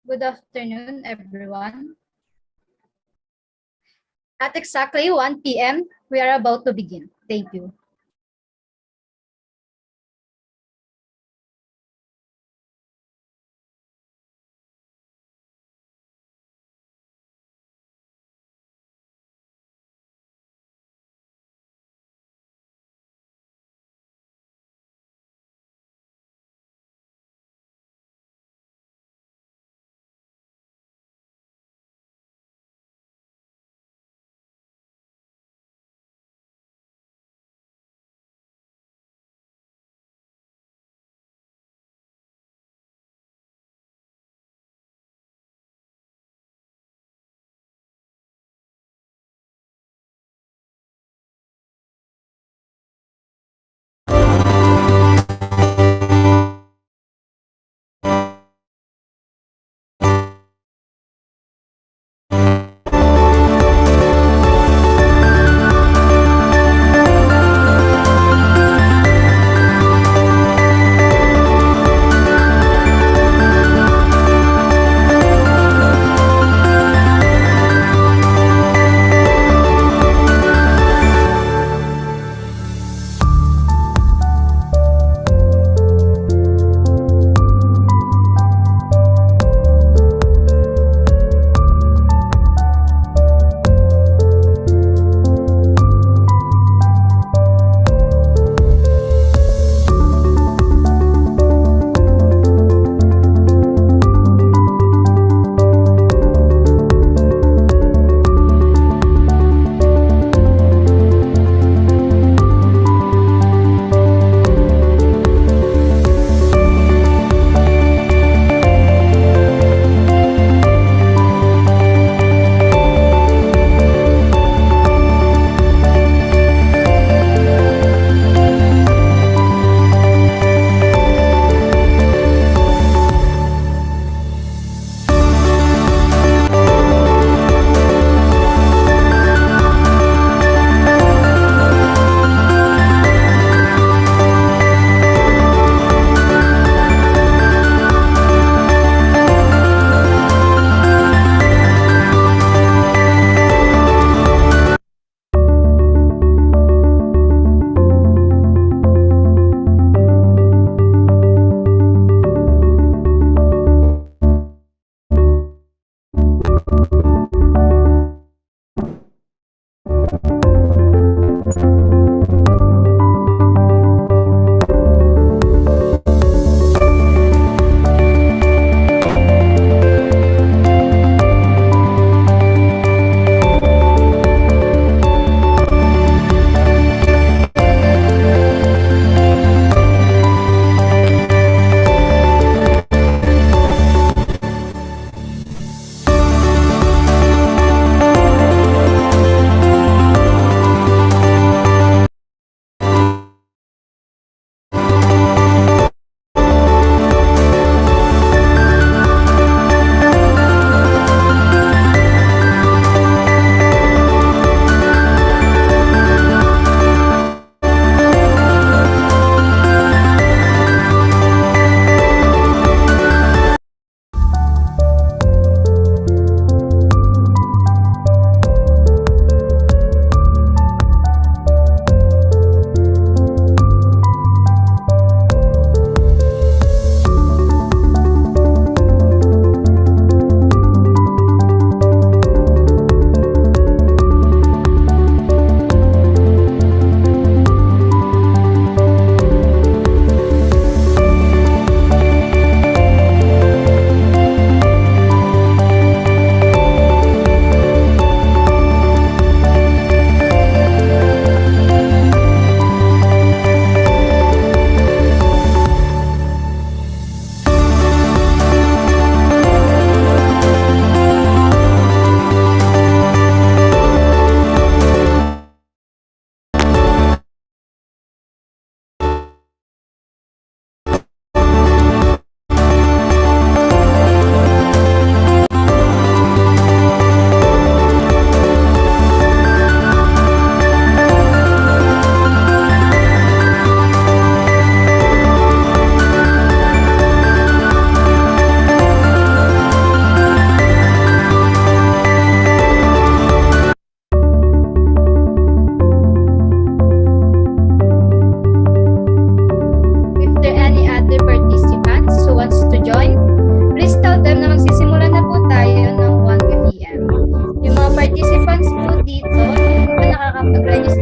Good afternoon, everyone. At exactly 1 p.m., we are about to begin. Thank you.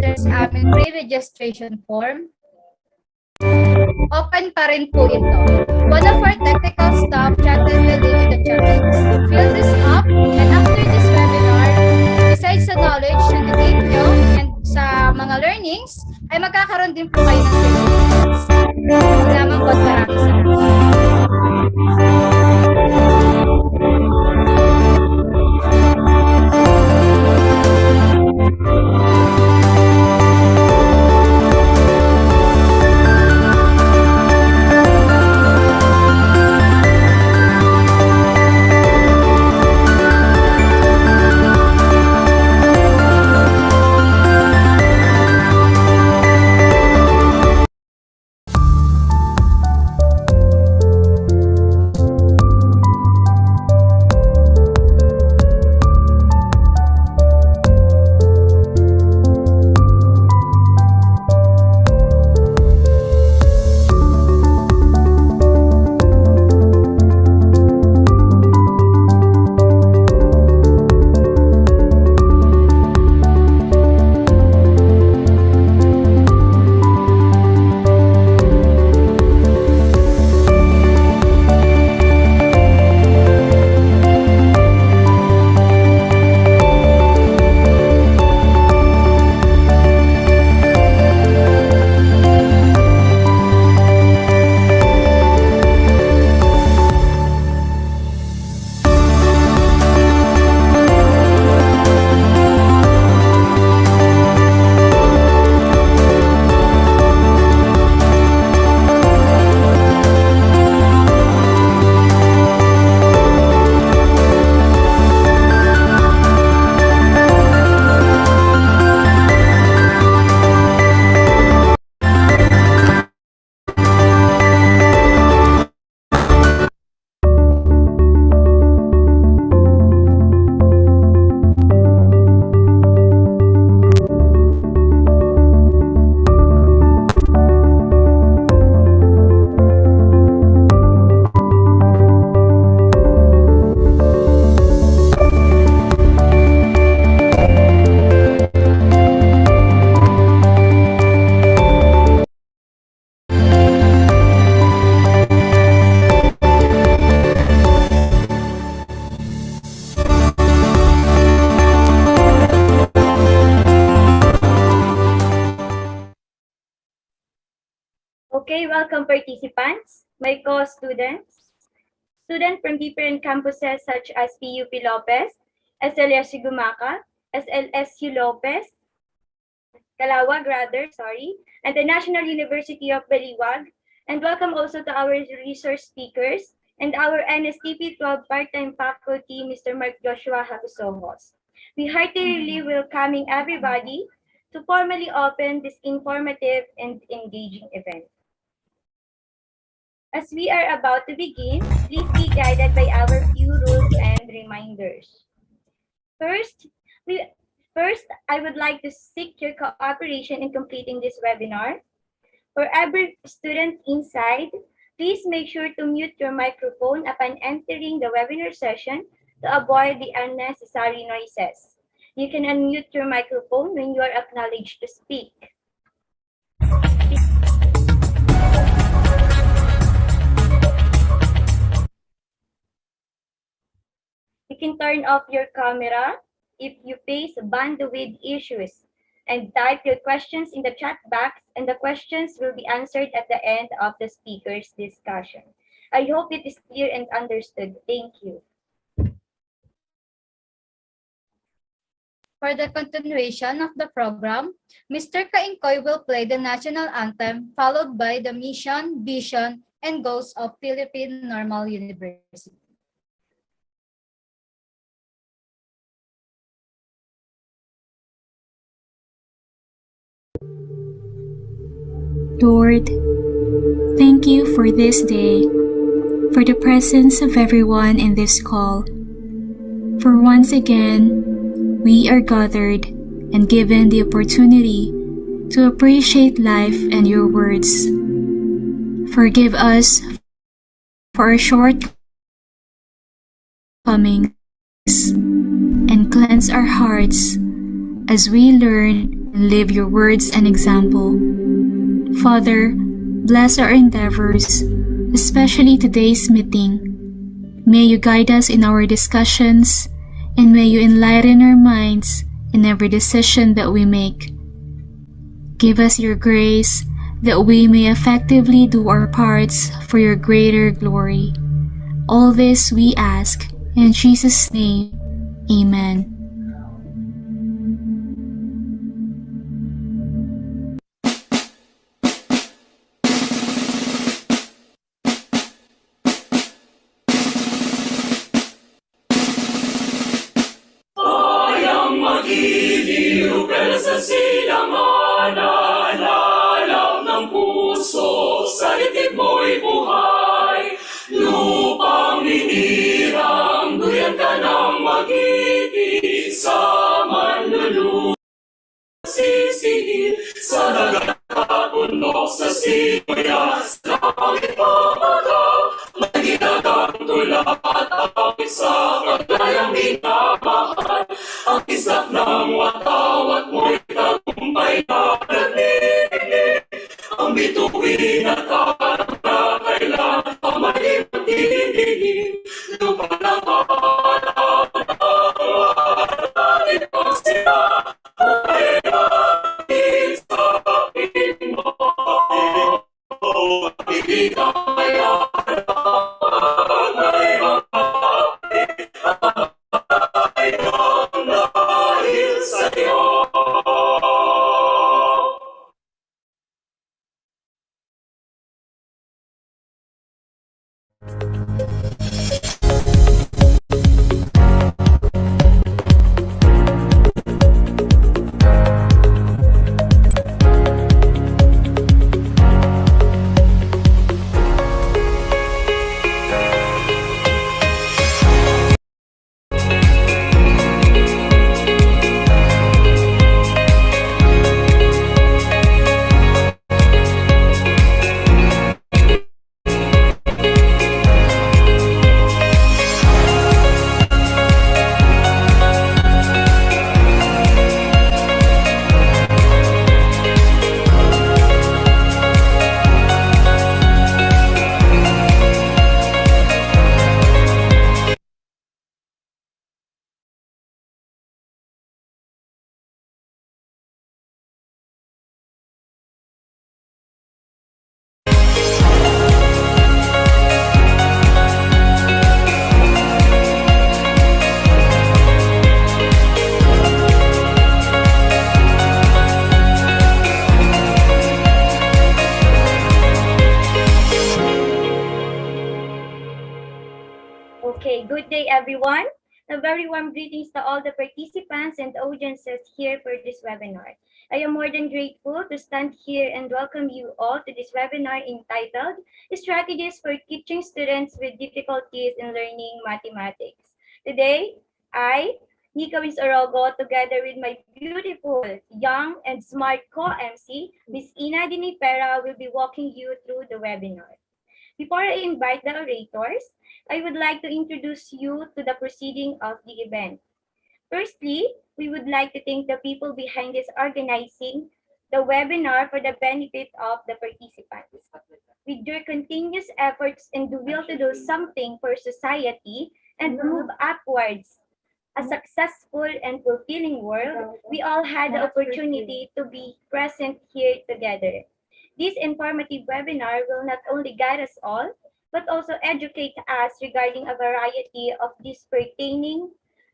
pre-registration form, open pa rin po ito. One of our technical staff chatted the link in the chat box. Fill this up, and after this webinar, besides sa knowledge na na-gain nyo and sa mga learnings, ay magkakaroon din po kayo ng certificates. Lamang po at maraming salamat. Okay, welcome participants, my co-students, students from different campuses such as PUP Lopez, SLSU Gumaca, SLSU Lopez, Calawag rather, and the National University of Baliwag, and welcome also to our resource speakers and our NSTP 12 part-time faculty, Mr. Mark Joshua Hakusongos. We heartily welcoming everybody to formally open this informative and engaging event. As we are about to begin, please be guided by our few rules and reminders. First, I would like to seek your cooperation in completing this webinar. For every student inside, please make sure to mute your microphone upon entering the webinar session to avoid the unnecessary noises. You can unmute your microphone when you are acknowledged to speak. You can turn off your camera if you face bandwidth issues and type your questions in the chat box, and the questions will be answered at the end of the speaker's discussion. I hope it is clear and understood. Thank you. For the continuation of the program, Mr. 𝐸𝐭𝐬 will play the national anthem, followed by the mission, vision, and goals of Philippine Normal University. Lord, thank you for this day, for the presence of everyone in this call. For once again, we are gathered and given the opportunity to appreciate life and your words. Forgive us for our shortcomings and cleanse our hearts as we learn and live your words and example. Father, bless our endeavors, especially today's meeting. May you guide us in our discussions, and may you enlighten our minds in every decision that we make. Give us your grace that we may effectively do our parts for your greater glory. All this we ask in Jesus' name. Amen. Ayang magiliw, pero sa silangan, alalaw ng puso, sa dibdib mo'y buhay. Lupang minirang, duyan ka ng magiging, sa manlulupa sisihil, sa dagat kabundok, sa sibuyas, langit pamagaw, may ginagang tula at awit sa paglayang minamahal. Ang isak ng watawat mo'y tagumpay na nagninig, ang bituin at karang na kailan pamalim at didilim. Lupa ng araw natin ang sila, ay natin sa akin mo. At ibigay dahil sa'yo. Okay, good day everyone. A very warm greetings to all the participants and audiences here for this webinar. I am more than grateful to stand here and welcome you all to this webinar entitled Strategies for Teaching Students with Difficulties in Learning Mathematics. Today, I, 𝐓𝐞𝐽 together with my beautiful, young, and smart co-MC, Ms. Ina Dinipera, will be walking you through the webinar. Before I invite the orators, I would like to introduce you to the proceeding of the event. Firstly, we would like to thank the people behind this organizing the webinar for the benefit of the participants. With your continuous efforts and the will to do something for society and move upwards a successful and fulfilling world, we all had the opportunity to be present here together. This informative webinar will not only guide us all, but also educate us regarding a variety of these pertaining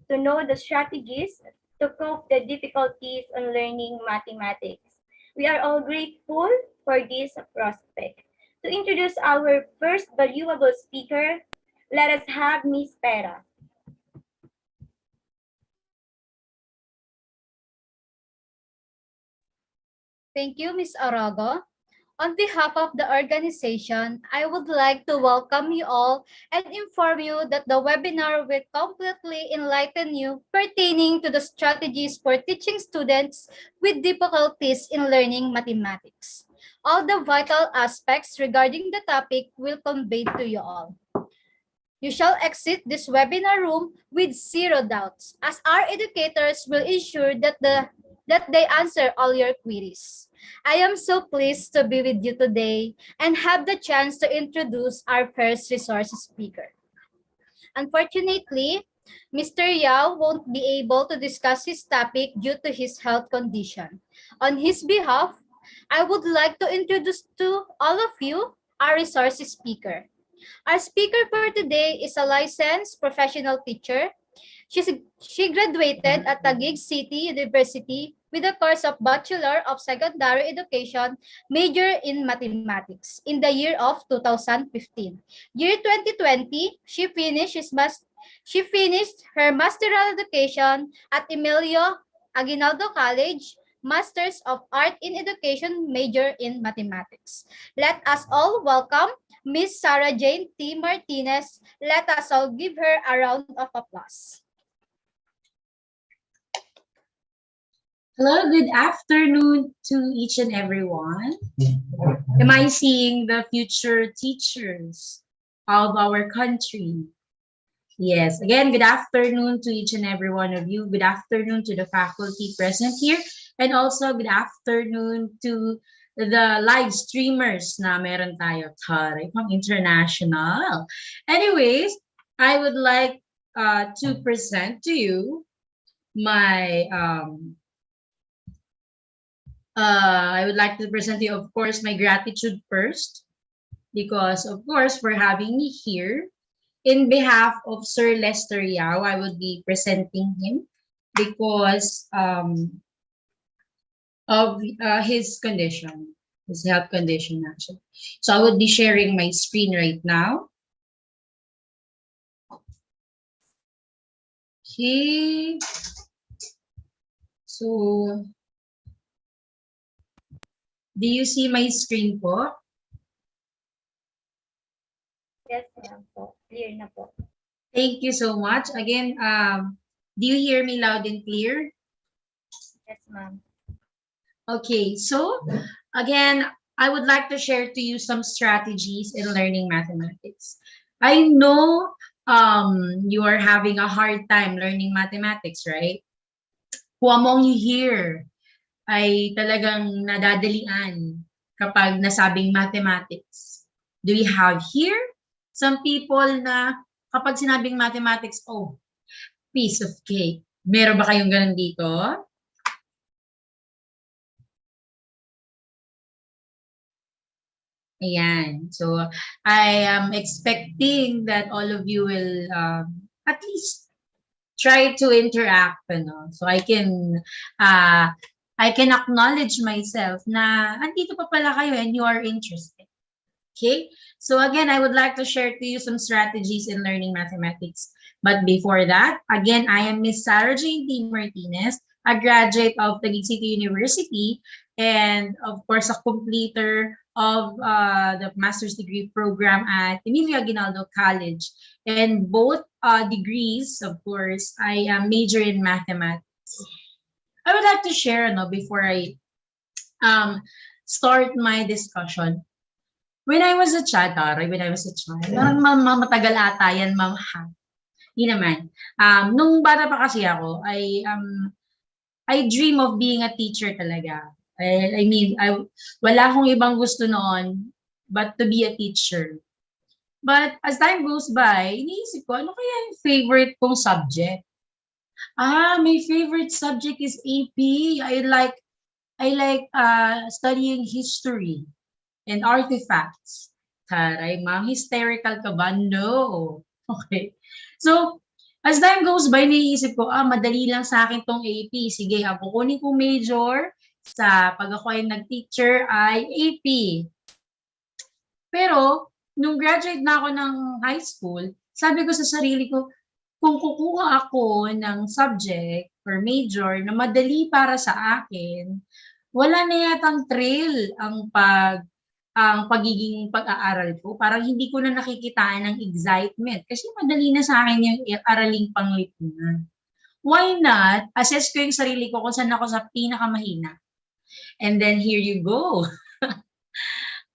to know the strategies to cope the difficulties on learning mathematics. We are all grateful for this prospect. To introduce our first valuable speaker, let us have Ms. Pera. Thank you, Ms. Arago. On behalf of the organization, I would like to welcome you all and inform you that the webinar will completely enlighten you pertaining to the strategies for teaching students with difficulties in learning mathematics. All the vital aspects regarding the topic will convey to you all. You shall exit this webinar room with zero doubts, as our educators will ensure that the that they answer all your queries. I am so pleased to be with you today and have the chance to introduce our first resource speaker. Unfortunately, Mr. Yao won't be able to discuss his topic due to his health condition. On his behalf, I would like to introduce to all of you our resource speaker. Our speaker for today is a licensed professional teacher. She graduated at Taguig City University with a course of Bachelor of Secondary Education, major in Mathematics, in the year of 2015. Year 2020, she finished her masteral education at 𝐸𝐭𝐻𝐸𝐞𝐚𝐜𝐡𝐞𝐫𝐬 College, Masters of Art in Education, major in Mathematics. Let us all welcome Miss Sarah Jane T. Martinez. Let us all give her a round of applause. Hello, good afternoon to each and everyone. Am I seeing the future teachers of our country? Yes, again, good afternoon to each and every one of you. Good afternoon to the faculty present here. And also good afternoon to the live streamers na meron tayo. Taray, pang international. Anyways, I would like to present to you my I would like to present to you, of course, my gratitude first, because, of course, for having me here. In behalf of Sir Lester Yao, I would be presenting him because of his condition, his health condition, actually. So I would be sharing my screen right now. Okay. So, do you see my screen po? Yes, ma'am po. Clear na po. Thank you so much. Again, do you hear me loud and clear? Yes, ma'am. Okay, so again, I would like to share to you some strategies in learning mathematics. I know you are having a hard time learning mathematics, right? Who among you here ay talagang nadadalian kapag nasabing mathematics? Do we have here some people na kapag sinabing mathematics, oh, piece of cake. Meron ba kayong ganun dito? Ayan. So, I am expecting that all of you will at least try to interact. Ano? So, I can acknowledge myself na andito pa pala kayo and you are interested. Okay? So, again, I would like to share to you some strategies in learning mathematics. But before that, again, I am Miss Sarah Jane T. Martinez, a graduate of Taguig City University, and of course, a completer of the master's degree program at 𝐸𝐭𝐻𝐸𝐞𝐴 College. And both degrees, of course, I major in mathematics. I would like to share, before I start my discussion. When I was a child, parang matagal ata yan, ma'am. Hindi naman. Nung bata pa kasi ako, I dream of being a teacher talaga. I mean, wala akong ibang gusto noon but to be a teacher. But as time goes by, iniisip ko, ano kaya yung favorite kong subject? My favorite subject is AP. I like studying history and artifacts. Taray, ma'am, hysterical ka ba? No. Okay. So, as time goes by, naiisip ko, madali lang sa akin tong AP. Sige, kukunin kong major sa pag ako ay nag-teacher ay AP. Pero, nung graduate na ako ng high school, sabi ko sa sarili ko, kung kukuha ako ng subject or major na madali para sa akin, wala na yatang thrill ang pagiging pag-aaral ko. Parang hindi ko na nakikitaan ng excitement kasi madali na sa akin yung araling panglipunan. Why not? Assess ko yung sarili ko kung saan ako sa pinakamahina. And then here you go.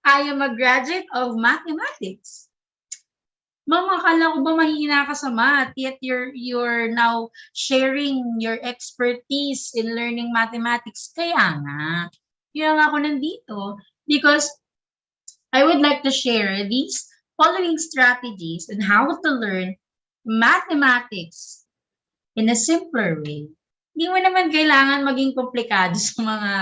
I am a graduate of mathematics. Mama, akala ko ba mahina ka sa math, yet you're now sharing your expertise in learning mathematics. Kaya nga ako nandito because I would like to share these following strategies on how to learn mathematics in a simpler way. Hindi mo naman kailangan maging komplikado sa mga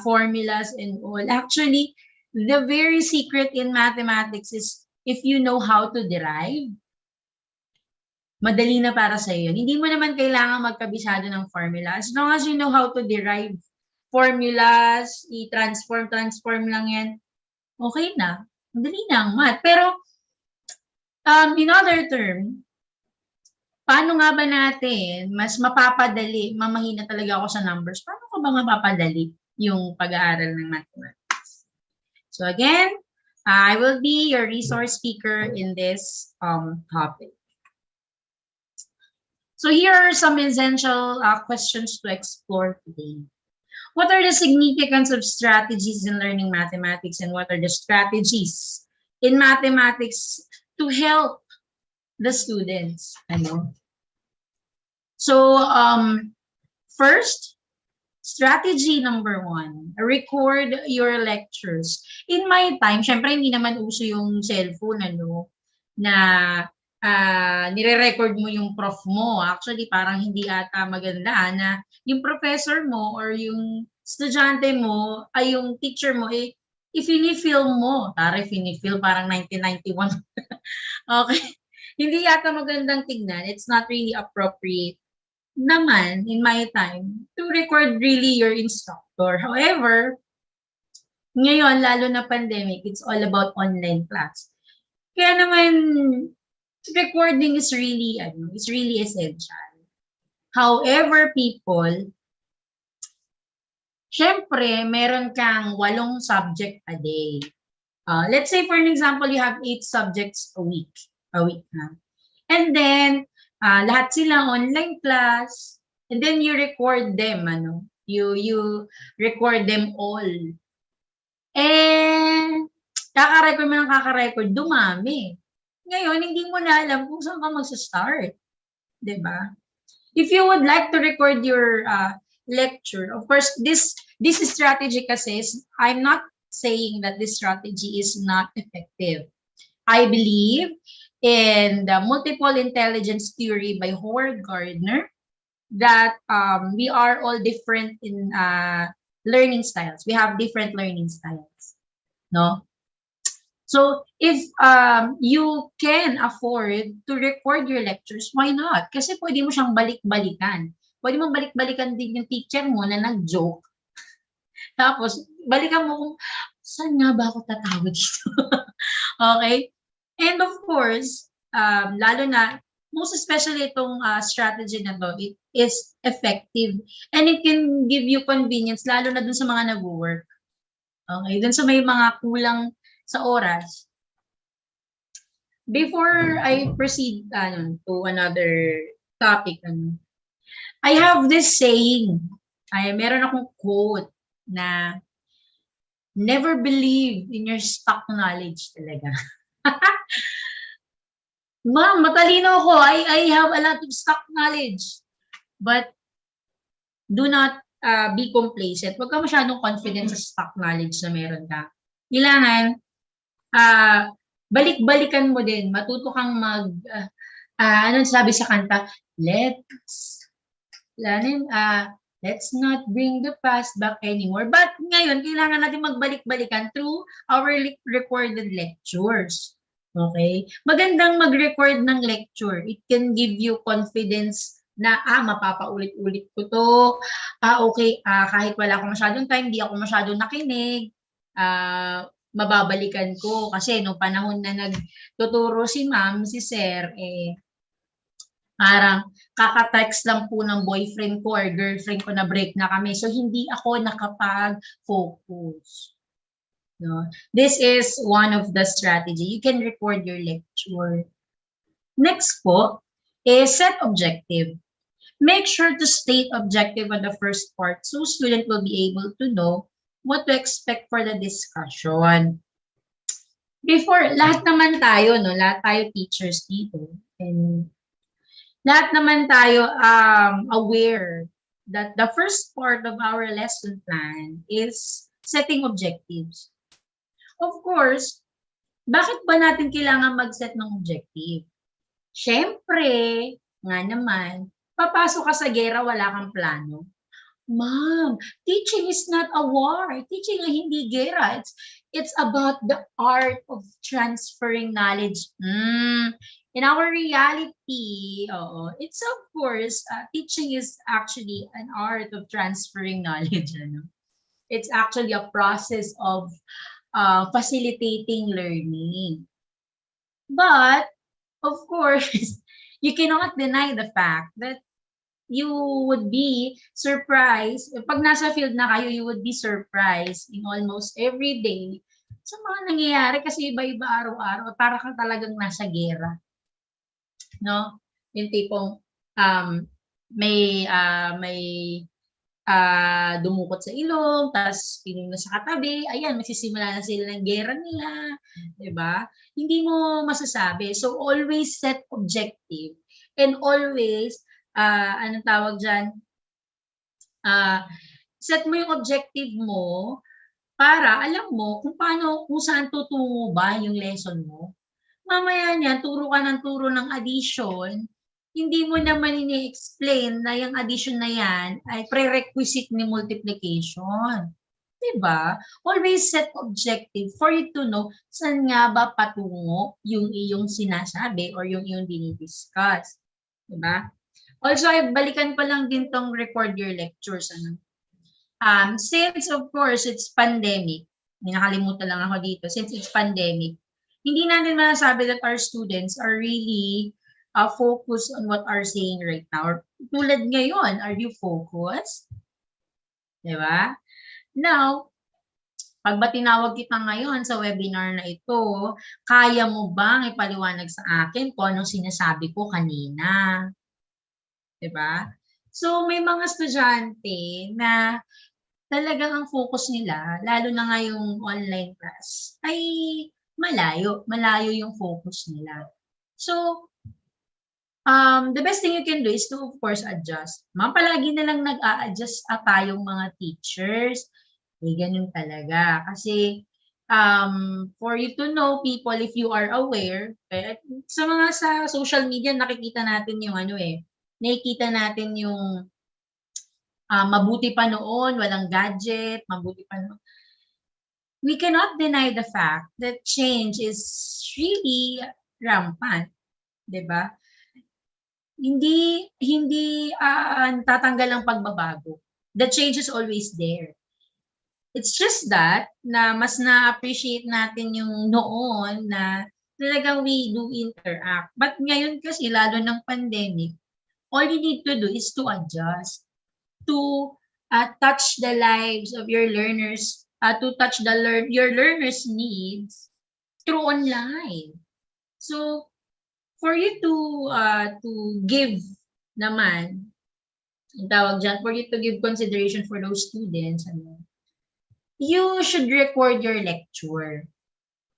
formulas and all. Actually, the very secret in mathematics is if you know how to derive, madali na para sa iyo. Hindi mo naman kailangan magkabisado ng formula. As long as you know how to derive formulas, transform lang yan, okay na. Madali na ang math. Pero, in other term, paano nga ba natin mas mapapadali, mamahina talaga ako sa numbers, paano ko ba mapapadali yung pag-aaral ng mathematics? So again, I will be your resource speaker in this topic. So here are some essential questions to explore today. What are the significance of strategies in learning mathematics, and what are the strategies in mathematics to help the students? So first, strategy number 1, record your lectures. In my time, syempre hindi naman uso yung cellphone, na nire-record mo yung prof mo. Actually, parang hindi ata maganda na yung professor mo or yung estudyante mo, ay yung teacher mo, i-film mo. Film, parang 1991. Okay. Hindi yata magandang tignan. It's not really appropriate naman in my time to record really your instructor. However, ngayon, lalo na pandemic, it's all about online class. Kaya naman, recording is really essential. However, people, syempre, meron kang 8 subject a day. Let's say, for an example, you have 8 subjects a week. And then, lahat sila online class, and then you record them, you record them all. And kaka-record mo ng kaka-record, dumami. Ngayon, hindi mo na alam kung saan ka magsa-start. Diba? If you would like to record your lecture, of course, this strategy kasi, I'm not saying that this strategy is not effective. I believe in the multiple intelligence theory by Howard Gardner that we are all different in learning styles. We have different learning styles, no? So if you can afford to record your lectures, why not? Kasi pwede mo siyang balik-balikan. Pwede mo balik-balikan din yung teacher mo na nag-joke. Tapos, balikan mo kung saan nga ba ako tatawag dito? Okay? And of course, lalo na, most especially itong strategy na to, it is effective. And it can give you convenience, lalo na dun sa mga nag-work. Okay? Dun sa may mga kulang sa oras. Before I proceed to another topic, I have this saying. Meron akong quote na never believe in your stock knowledge talaga. Ma'am, matalino ako. I have a lot of stock knowledge. But do not be complacent. Huwag ka masyadong confident sa stock knowledge na meron ka. Kailangan, balik-balikan mo din. Matuto kang anong sabi sa kanta? Let's not bring the past back anymore. But ngayon, kailangan natin magbalik-balikan through our recorded lectures. Okay? Magandang mag-record ng lecture. It can give you confidence na, mapapaulit-ulit ko to. Okay, kahit wala akong masyadong time, di ako masyadong nakinig, mababalikan ko. Kasi no panahon na nagtuturo si ma'am, si sir, parang kaka-text lang po ng boyfriend ko or girlfriend ko na break na kami. So, hindi ako nakapag-focus. No? This is one of the strategy. You can record your lecture. Next po is set objective. Make sure to state objective on the first part so student will be able to know what to expect for the discussion. before, lahat naman tayo, no? Lahat tayo teachers dito. And lahat naman tayo aware that the first part of our lesson plan is setting objectives. Of course, bakit ba natin kailangan mag-set ng objective? Siyempre, nga naman, papasok ka sa gera, wala kang plano. Ma'am, teaching is not a war. Teaching ay hindi gera. It's about the art of transferring knowledge. In our reality, it's of course, teaching is actually an art of transferring knowledge. Ano? It's actually a process of facilitating learning. But, of course, you cannot deny the fact that you would be surprised. Pag nasa field na kayo, you would be surprised in almost every day sa mga nangyayari kasi iba-iba araw-araw. Para kang talagang nasa gera. No? Yung tipong may dumukot sa ilong, tapos piling na sa katabi, ayan, magsisimula na sila ng gera nila, diba? Hindi mo masasabi. So, always set objective. And always, anong tawag dyan? Set mo yung objective mo para alam mo kung paano, kung saan tutungo ba yung lesson mo. Mamaya niyan, turo ka ng turo ng addition, hindi mo naman ini-explain na yung addition na yan ay prerequisite ni multiplication. Diba? Always set objective for you to know saan nga ba patungo yung iyong sinasabi or yung iyong dinidiscuss. Diba? Also, balikan pa lang din tong record your lectures. Ano? Since, of course, it's pandemic, may nakalimutan lang ako dito, since it's pandemic, hindi natin masasabi that our students are really focused on what are saying right now. Tulad ngayon, are you focused? Diba? Now, pag ba tinawag kita ngayon sa webinar na ito, kaya mo bang ipaliwanag sa akin kung anong sinasabi ko kanina? Diba? So, may mga estudyante na talagang ang focus nila, lalo na ngayong online class, ay malayo yung focus nila. So, the best thing you can do is to, of course, adjust. Palagi na lang nag-a-adjust tayong mga teachers. Ganun talaga. Kasi, for you to know people, if you are aware, sa social media, nakikita natin yung nakikita natin yung mabuti pa noon, walang gadget, mabuti pa noon. We cannot deny the fact that change is really rampant, 'di ba? Hindi tatanggal ang pagbabago. The change is always there. It's just that na mas na-appreciate natin yung noon na talagang we do interact. But ngayon kasi, lalo ng pandemic, all you need to do is to adjust, to touch the lives of your learners, to touch your learners' needs through online. So, for you to give naman, ang tawag dyan, for you to give consideration for those students, you should record your lecture.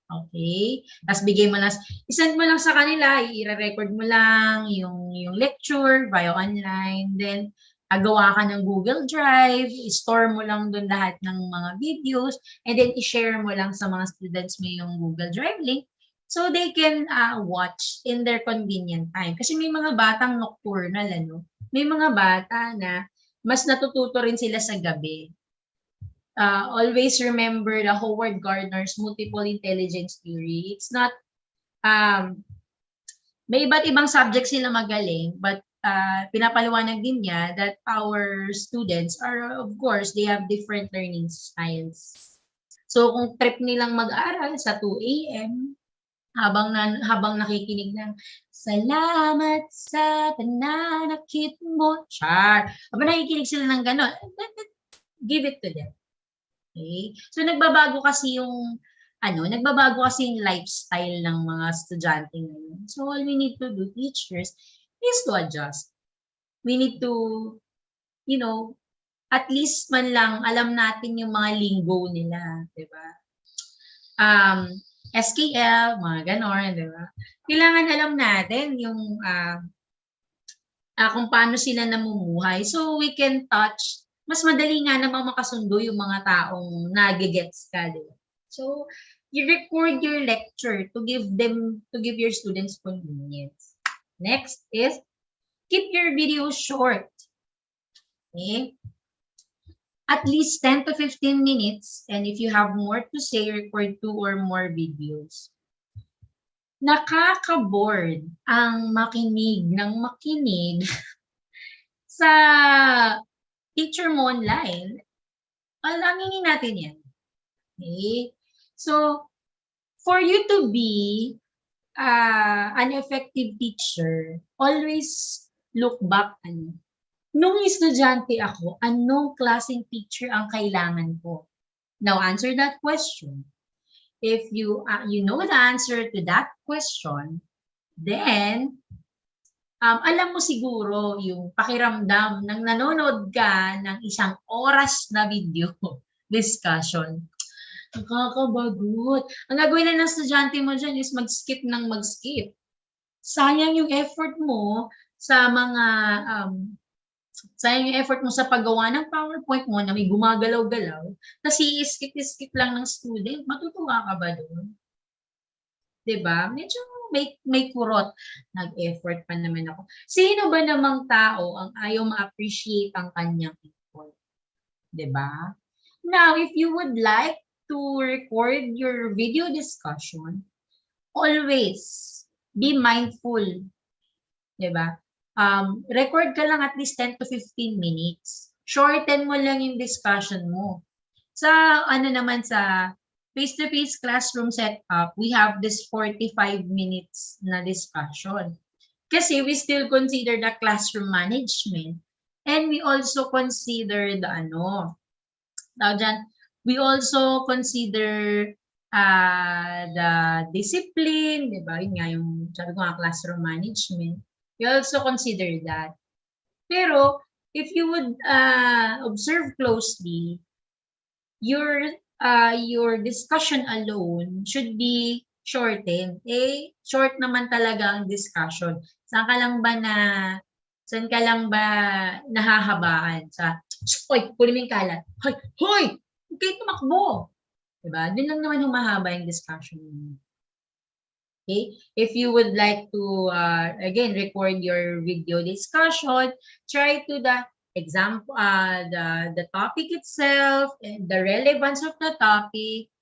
Okay? Tapos bigay mo lang, isend mo lang sa kanila, i-record mo lang yung lecture via online, then gawa ka ng Google Drive, i-store mo lang doon lahat ng mga videos, and then i-share mo lang sa mga students mo yung Google Drive link so they can watch in their convenient time. Kasi may mga batang nocturnal, may mga bata na mas natututo rin sila sa gabi. Always remember the Howard Gardner's multiple intelligence theory. It's not, may iba't ibang subjects sila magaling, but pinapaliwanag din niya that our students are, of course, they have different learning styles. So, kung trip nilang mag-aral sa 2 a.m., habang nakikinig ng salamat sa pananakit mo, char. Habang nakikinig sila ng gano'n, give it to them. Okay? So, nagbabago kasi yung lifestyle ng mga estudyante ngayon. So, all we need to do, teachers, is to adjust. We need to, at least man lang alam natin yung mga linggo nila, 'di ba? SKL, mga ganon, di ba? Kailangan alam natin yung kung paano sila namumuhay. So, we can touch. Mas madali nga namang makasundo yung mga taong nagigets ka, di ba? So, you record your lecture to give your students convenience. Next is, keep your video short. Okay? At least 10 to 15 minutes, and if you have more to say, record 2 or more videos. Nakaka-board ang makinig sa teacher mo online. Alangin natin yan. Okay? So, for you to be an effective teacher, always look back. Nung estudyante ako, anong klaseng teacher ang kailangan ko? Now, answer that question. If you know the answer to that question, then alam mo siguro yung pakiramdam ng nanonood ka ng isang oras na video discussion. Nakakabagot. Ang gagawin na ng estudyante mo dyan is mag-skip ng mag-skip. Sayang yung effort mo sa mga sayang yung effort mo sa paggawa ng PowerPoint mo na may gumagalaw-galaw, tapos i-skip lang ng student, matutuwa ka ba doon? Diba? Medyo may kurot. Nag-effort pa naman ako. Sino ba namang tao ang ayaw ma-appreciate ang kanyang effort? Diba? Now, if you would like to record your video discussion, always be mindful. Diba? Record ka lang at least 10 to 15 minutes. Shorten mo lang yung discussion mo. Sa sa face-to-face classroom setup, we have this 45 minutes na discussion. Kasi we still consider the classroom management, and we also consider we also consider the discipline, diba? Yun nga yung sabi ko nga, classroom management. We also consider that. Pero, if you would observe closely, your discussion alone should be shortened. Short naman talaga ang discussion. Saan ka lang ba nahahabaan? Hoy, kunin mo yung kalat. Hoy, okay, tumakbo. Diba? Doon lang naman humahaba yung discussion. Okay? If you would like to, again, record your video discussion, try to the example, the topic itself, and the relevance of the topic.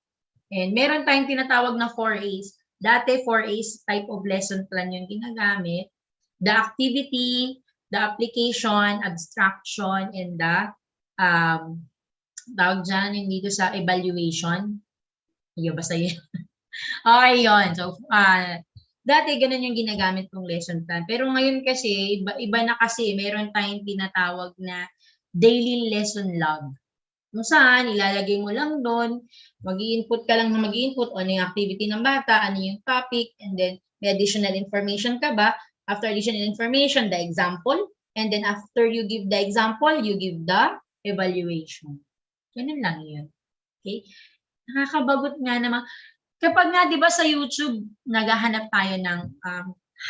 And meron tayong tinatawag na 4A's. Dati 4A's type of lesson plan yung ginagamit. The activity, the application, abstraction, and the tawag dyan yung dito sa evaluation. Iyo, basta yun. Okay, yun. So, dati ganun yung ginagamit kong lesson plan. Pero ngayon kasi, iba na kasi, meron tayong tinatawag na daily lesson log. Kung saan, ilalagay mo lang doon, mag-i-input ka lang na mag-i-input, ano yung activity ng bata, ano yung topic, and then may additional information ka ba? After additional information, the example, and then after you give the example, you give the evaluation. Ganun lang yun. Okay? Nakakabagot nga naman. Kapag nga, di ba sa YouTube, naghahanap tayo ng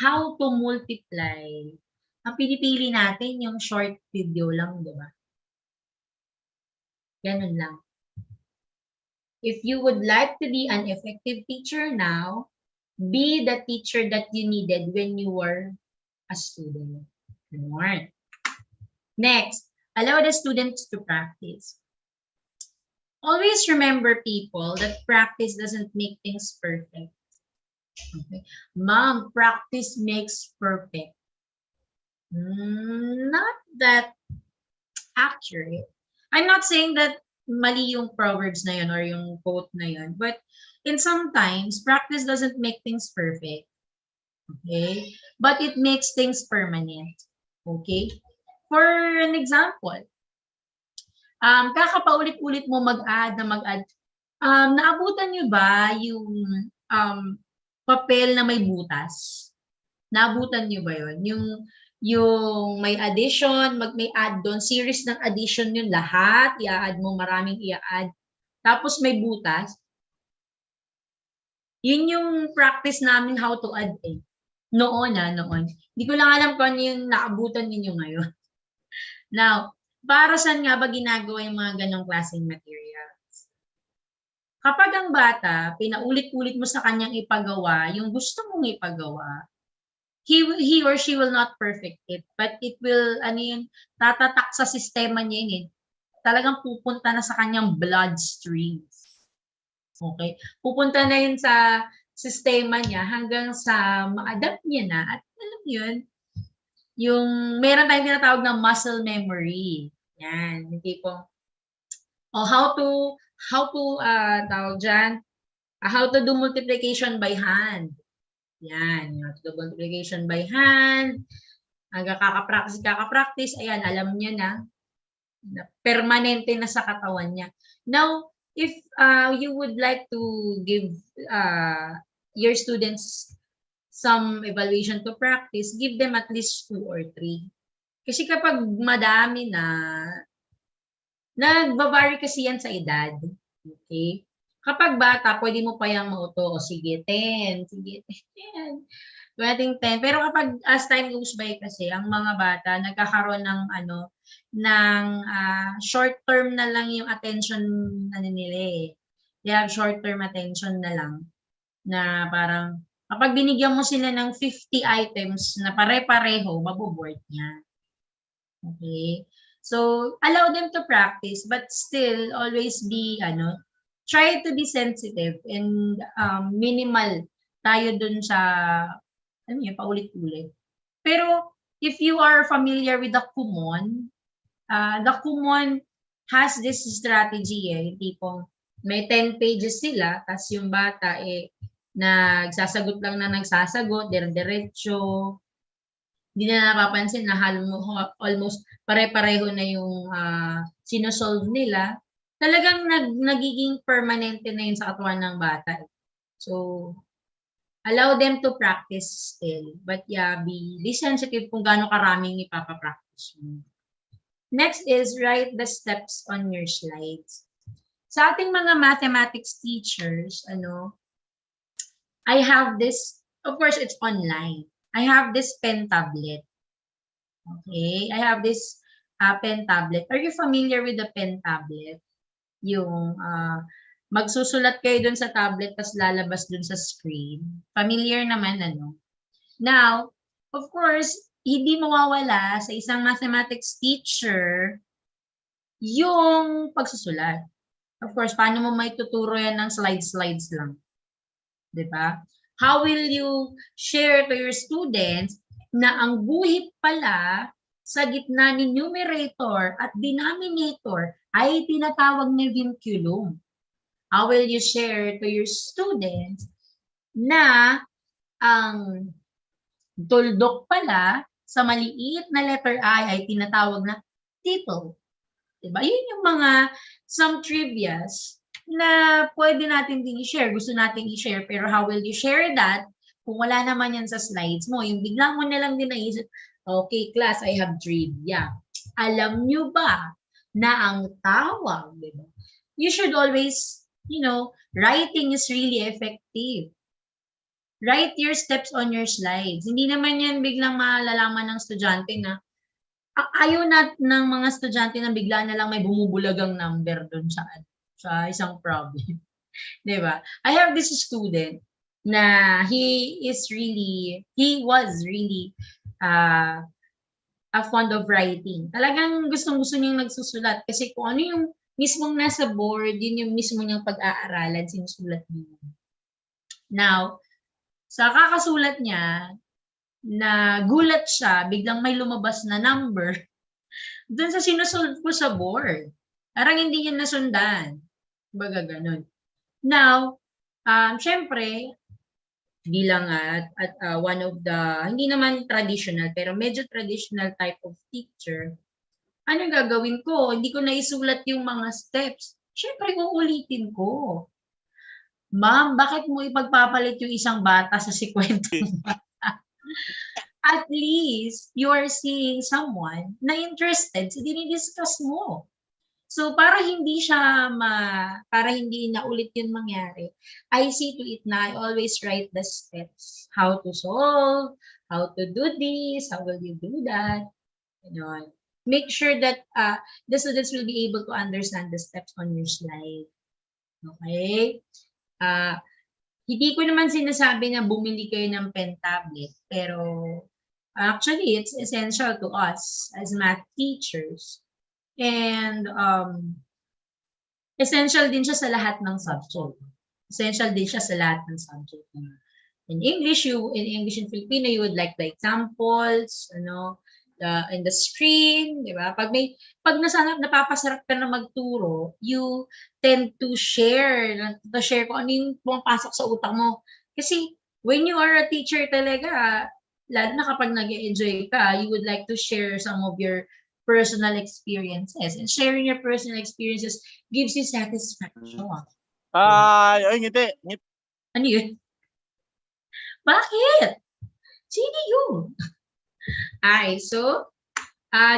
how to multiply, ang pinipili natin yung short video lang, di ba? Ganun lang. If you would like to be an effective teacher now, be the teacher that you needed when you were a student. More. Next, allow the students to practice. Always remember, people, that practice doesn't make things perfect. Okay? Mom, practice makes perfect. Not that accurate. I'm not saying that mali yung proverbs na yun or yung quote na yun, but sometimes, practice doesn't make things perfect. Okay? But it makes things permanent. Okay? For an example, kakapaulit-ulit mo mag-add. Naabutan nyo ba yung papel na may butas? Naabutan nyo ba yun? Yung may addition, may add doon, series ng addition yun lahat, i-add mo, maraming i-add. Tapos may butas. Yun yung practice namin how to add eh. Noon. Hindi ko lang alam kung ano yung naabutan ninyo ngayon. Now, para saan nga ba ginagawa yung mga ganong klaseng materials? Kapag ang bata, pinaulit-ulit mo sa kanyang ipagawa, yung gusto mong ipagawa, he or she will not perfect it, but it will, tatatak sa sistema niya yun eh. Talagang pupunta na sa kanyang bloodstreams. Okay? Pupunta na yun sa sistema niya hanggang sa ma-adapt niya na at alam yun, yung meron tayong tinatawag na muscle memory. Yan, yung tipong how to tawag dyan, how to do multiplication by hand. Yan, how to do multiplication by hand. Hanggang kakapractice, ayan, alam niya na permanente na sa katawan niya. Now, if you would like to give your students some evaluation to practice, give them at least 2 or 3. Kasi kapag madami na, nagbabari kasi yan sa edad. Okay? Kapag bata, pwede mo pa yung mauto, o sige, 10, sige, 10. Pwedeng 10. Pero kapag as time goes by kasi, ang mga bata, nagkakaroon ng short term na lang yung attention nila eh. They have short term attention na lang. Na parang, kapag binigyan mo sila ng 50 items na pare-pareho, maboboard niya. Okay? So, allow them to practice, but still, always be, try to be sensitive and minimal tayo dun sa, paulit-ulit. Pero, if you are familiar with the 𝐓𝐞𝐚 has this strategy eh, tipong may 10 pages sila, tas yung bata nagsasagot lang na nagsasagot, dire-diretso, hindi na napapansin na almost pare-pareho na yung sinosolve nila, talagang nagiging permanente na yun sa katawan ng bata. So, allow them to practice still. But yeah, be sensitive kung gaano karaming ipapapractice mo. Next is write the steps on your slides. Sa ating mga mathematics teachers, I have this, of course, it's online. I have this pen tablet. Okay, I have this pen tablet. Are you familiar with the pen tablet? Yung magsusulat kayo dun sa tablet tas lalabas dun sa screen. Familiar naman, Now, of course, hindi mawawala sa isang mathematics teacher yung pagsusulat. Of course, paano mo may tuturo yan ng slides lang? Diba? How will you share to your students na ang guhit pala sa gitna ni numerator at denominator ay tinatawag na vinculum? How will you share to your students na ang tuldok pala sa maliit na letter I ay tinatawag na tittle? Diba? Yun yung mga some trivias na pwede natin din i-share, gusto natin i-share, pero how will you share that kung wala naman yan sa slides mo? Yung biglang mo na lang din naisip, okay, class, I have trivia. Alam nyo ba na ang tawag, diba? You should always, writing is really effective. Write your steps on your slides. Hindi naman yan biglang malalaman ng estudyante na ayaw ng mga estudyante na bigla na lang may bumubulagang number doon sa isang problem. Diba? I have this student na he was really fond of writing. Talagang gustong-gusto niyang nagsusulat kasi kung ano yung mismong nasa board, yun yung mismo niyang pag-aaralan, sinusulat niya. Now, sa kakasulat niya, na gulat siya, biglang may lumabas na number doon sa sinusolve ko sa board. Parang hindi niya nasundan. Baga ganun. Now, syempre, bilang one of the, hindi naman traditional, pero medyo traditional type of teacher, ano gagawin ko? Hindi ko naisulat yung mga steps. Syempre, uulitin ko. Ma'am, bakit mo ipagpapalit yung isang bata sa sikwentong bata? At least, you are seeing someone na interested sa dinidiscuss mo. So para hindi siya para hindi na ulit yun mangyari, I see to it na I always write the steps. How to solve, how to do this, how will you do that, yun. Make sure that the students will be able to understand the steps on your slide. Okay? Hindi ko naman sinasabi na bumili kayo ng pen tablet, pero actually, it's essential to us as math teachers. And essential din siya sa lahat ng subject. Essential din siya sa lahat ng subject. In English and Filipino, you would like the examples, in the screen, di ba? Pag napapasarap ka na magturo, you tend to share kung ano yung pumapasok sa utak mo. Kasi when you are a teacher talaga, lalo na kapag nag-enjoy ka, you would like to share some of your personal experiences. And sharing your personal experiences gives you satisfaction. Ay, ngiti. Ano yun? Bakit? Sino yun? Ay, so,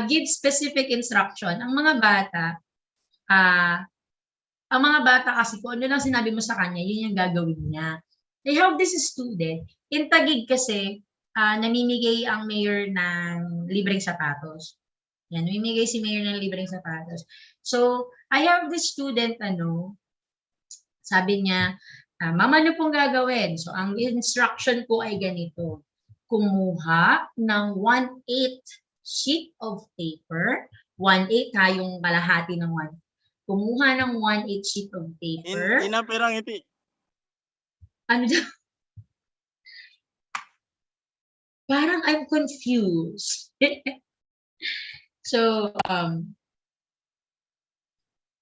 give specific instruction. Ang mga bata kasi kung ano lang sinabi mo sa kanya, yun yung gagawin niya. I have this student, in Taguig kasi, namimigay ang mayor ng libreng sapatos. Yan, namimigay si mayor ng libreng sapatos. So, I have this student, sabi niya, mama, ano pong gagawin? So, ang instruction ko ay ganito. Kumuha ng 1/8 sheet of paper. 1/8 yung kalahati ng 1. Kumuha ng 1/8 sheet of paper. Inapirang iti. Ano dyan? Parang I'm confused. So,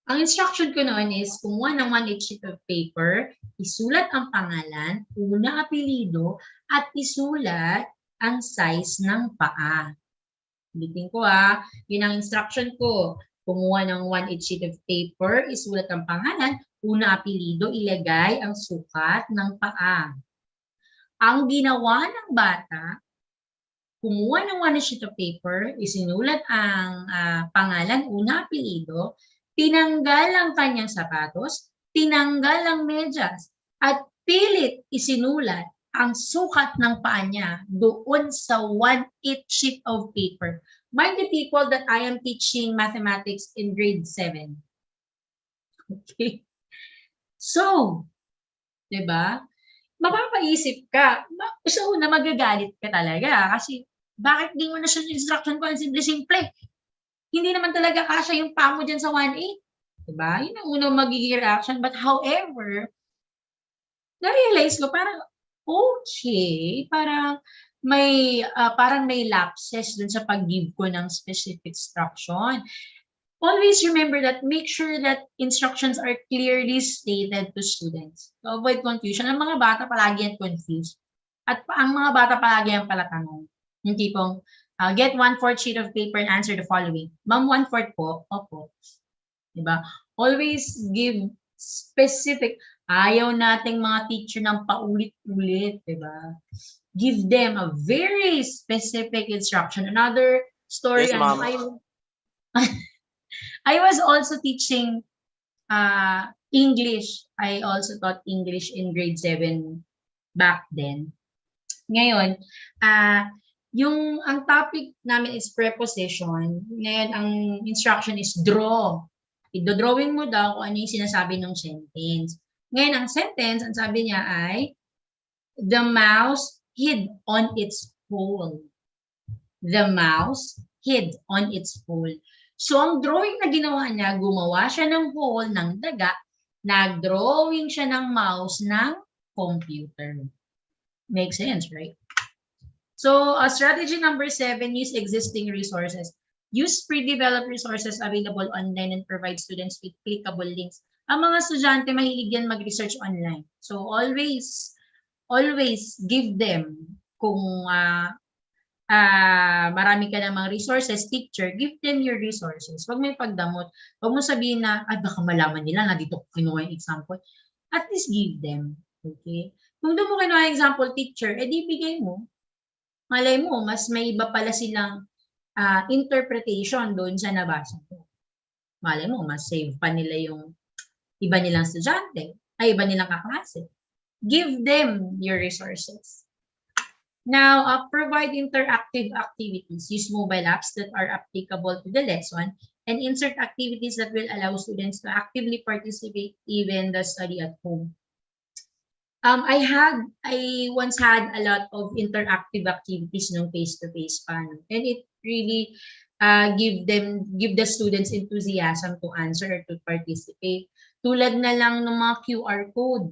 ang instruction ko noon is kumuha ng 1/8 sheet of paper, isulat ang pangalan, unang apelyido, at isulat ang size ng paa. Ulitin ko yun ang instruction ko. Kumuha ng 1/8 sheet of paper, isulat ang pangalan, unang apelyido, ilagay ang sukat ng paa. Ang ginawa ng bata, kumuha ng 1/8 sheet of paper, isinulat ang pangalan, unang apelyido, tinanggal ang kanyang sapatos, tinanggal ang medyas, at pilit isinulat ang sukat ng paa niya doon sa 1/8 sheet of paper. Mind the people that I am teaching mathematics in grade 7. Okay? So, diba? Mapapaisip ka, so na magagalit ka talaga kasi bakit di mo na siya instruction ko ang simple-simple? Hindi naman talaga kasya yung paa mo dyan sa 1/8. Diba? Yun ang unang magiging reaction. But however, na-realize ko parang okay, parang may lapses dun sa pag-give ko ng specific instruction. Always remember that make sure that instructions are clearly stated to students to avoid confusion. Ang mga bata palagi yan confused. At ang mga bata palagi yan palatanong. Yung tipong, get 1/4 sheet of paper and answer the following. Ma'am, 1/4 po? Opo. Diba? Always give specific. Ayaw nating mga teacher ng paulit-ulit. Diba? Give them a very specific instruction. Another story. Yes, ma'am. I was also teaching English. I also taught English in grade 7 back then. Ngayon, ang topic namin is preposition. Ngayon, ang instruction is draw. I-drawing mo daw kung ano yung sinasabi ng sentence. Ngayon, ang sentence, ang sabi niya ay, the mouse hid on its hole. The mouse hid on its hole. So, ang drawing na ginawa niya, gumawa siya ng hole ng daga, nag-drawing siya ng mouse ng computer. Makes sense, right? So, strategy number 7, use existing resources. Use pre-developed resources available online and provide students with clickable links. Ang mga estudyante, mahilig yan mag-research online. So, always give them kung marami ka namang resources, teacher, give them your resources. Huwag may pagdamot. Huwag mo sabihin na, baka malaman nila na dito ko kinuha yung example. At least give them. Okay? Kung doon mo kinuha yung example, teacher, edi bigay mo. Malay mo, mas may iba pala silang interpretation doon sa nabasa ko. Malay mo, mas-save pa nila yung iba nilang estudyante, ay iba nilang kaklase. Give them your resources. Now, provide interactive activities. Use mobile apps that are applicable to the lesson and insert activities that will allow students to actively participate even the study at home. I once had a lot of interactive activities nung face-to-face and it really give the students enthusiasm to answer or to participate. Tulad na lang ng mga QR code.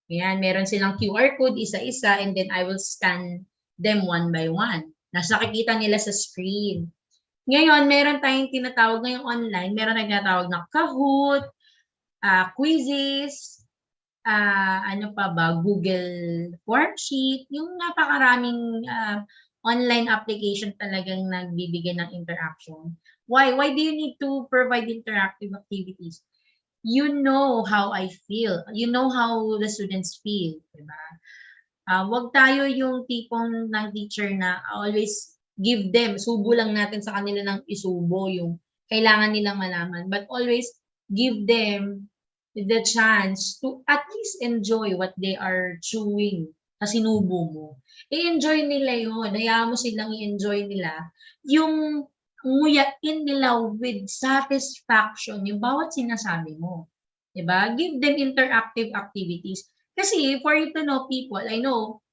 Ayan, meron silang QR code isa-isa and then I will scan them one by one. Nakikita nila sa screen. Ngayon, meron tayong tinatawag ngayong online, meron tayong tinatawag na Kahoot, quizzes, ano pa ba, Google Worksheet, yung napakaraming online application talagang nagbibigay ng interaction. Why? Why do you need to provide interactive activities? You know how I feel. You know how the students feel. Diba? Wag tayo yung tipong ng teacher na always give them, subo lang natin sa kanila ng isubo yung kailangan nilang malaman. But always give them the chance to at least enjoy what they are chewing sa sinubo mo. I-enjoy nila yun. Hayaan mo silang i-enjoy nila. Yung nguyain nila with satisfaction yung bawat sinasabi mo. Diba? Give them interactive activities. Kasi for you to know people, I know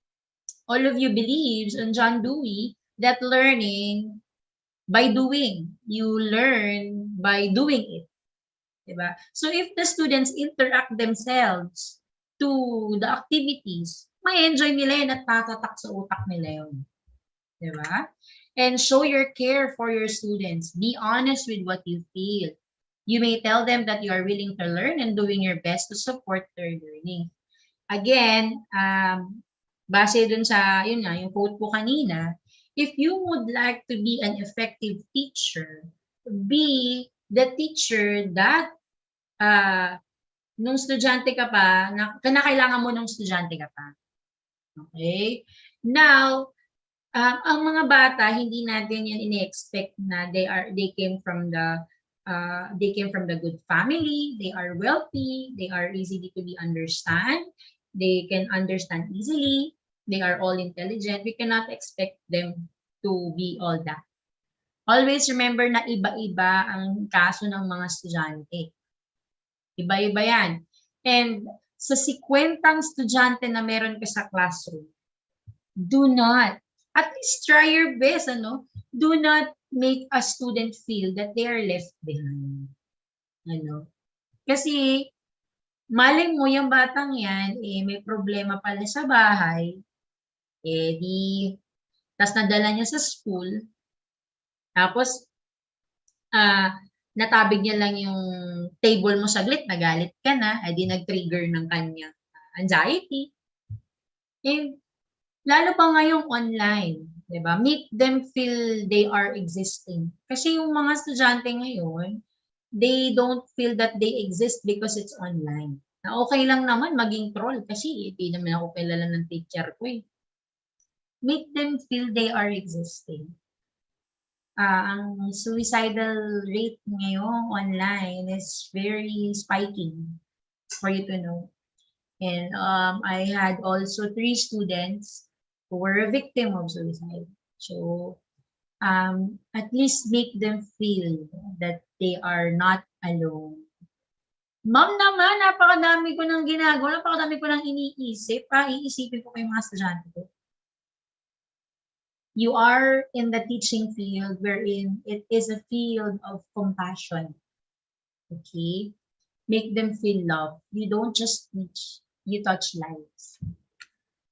all of you believes on John Dewey that learning by doing. You learn by doing it. Diba? So if the students interact themselves to the activities, may enjoy nila yun at tatatak sa utak nila yun. Diba? And show your care for your students. Be honest with what you feel. You may tell them that you are willing to learn and doing your best to support their learning. Again, base dun sa, yun nga, yung quote ko kanina, if you would like to be an effective teacher, be the teacher that nung estudyante ka pa, kailangan mo nung estudyante ka pa. Okay? Now, ang mga bata, hindi natin yan ini-expect na they came from the good family, they are wealthy, they are easy to be understand, they can understand easily, they are all intelligent. We cannot expect them to be all that. Always remember na iba-iba ang kaso ng mga estudyante. Iba-iba yan. And sa 50 estudyante na meron ka sa classroom, do not, at least try your best, do not make a student feel that they are left behind. Kasi malay mo yung batang yan, may problema pala sa bahay, tas nadala niya sa school, tapos natabig niya lang yung table mo saglit, nagalit ka na, di nag-trigger ng kanyang anxiety. And lalo pa ngayong online, diba? Make them feel they are existing. Kasi yung mga estudyante ngayon, they don't feel that they exist because it's online. Na okay lang naman maging troll kasi hindi naman ako kilala ng teacher ko. Make them feel they are existing. Ang suicidal rate ngayon online is very spiking, for you to know. And I had also 3 students who were a victim of suicide. So at least make them feel that they are not alone. Ma'am naman, napakadami ko nang ginagawa, napakadami ko nang iniisip. Iisipin ko kay mga estudyante ko. You are in the teaching field wherein it is a field of compassion. Okay? Make them feel love. You don't just teach, you touch lives.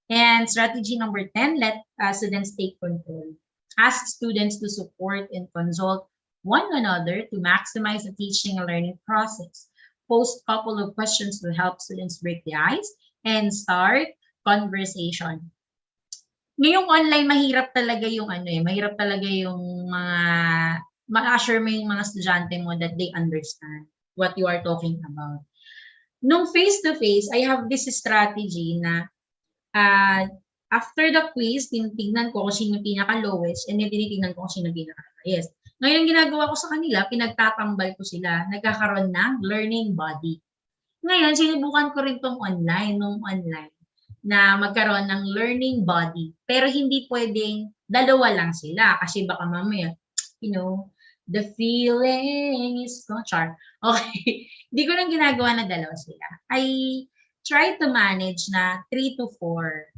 And strategy number 10, let students take control. Ask students to support and consult one another to maximize the teaching and learning process. Post a couple of questions to help students break the ice and start conversation. Ngayong online, mahirap talaga yung mahirap talaga yung mga, ma-assure mo yung mga estudyante mo that they understand what you are talking about. Nung face-to-face, I have this strategy na after the quiz, tinitignan ko kung sino pinaka-lowest and tinitignan ko kung sino pinaka-highest. Ngayon, ginagawa ko sa kanila, pinagtatambal ko sila, nagkakaroon ng learning body. Ngayon, sinubukan ko rin nung online, na magkaroon ng learning body. Pero hindi pwedeng dalawa lang sila kasi baka mamaya, you know, the feeling is gone. Char. Okay. Hindi ko lang ginagawa na dalawa sila. I try to manage na 3 to 4.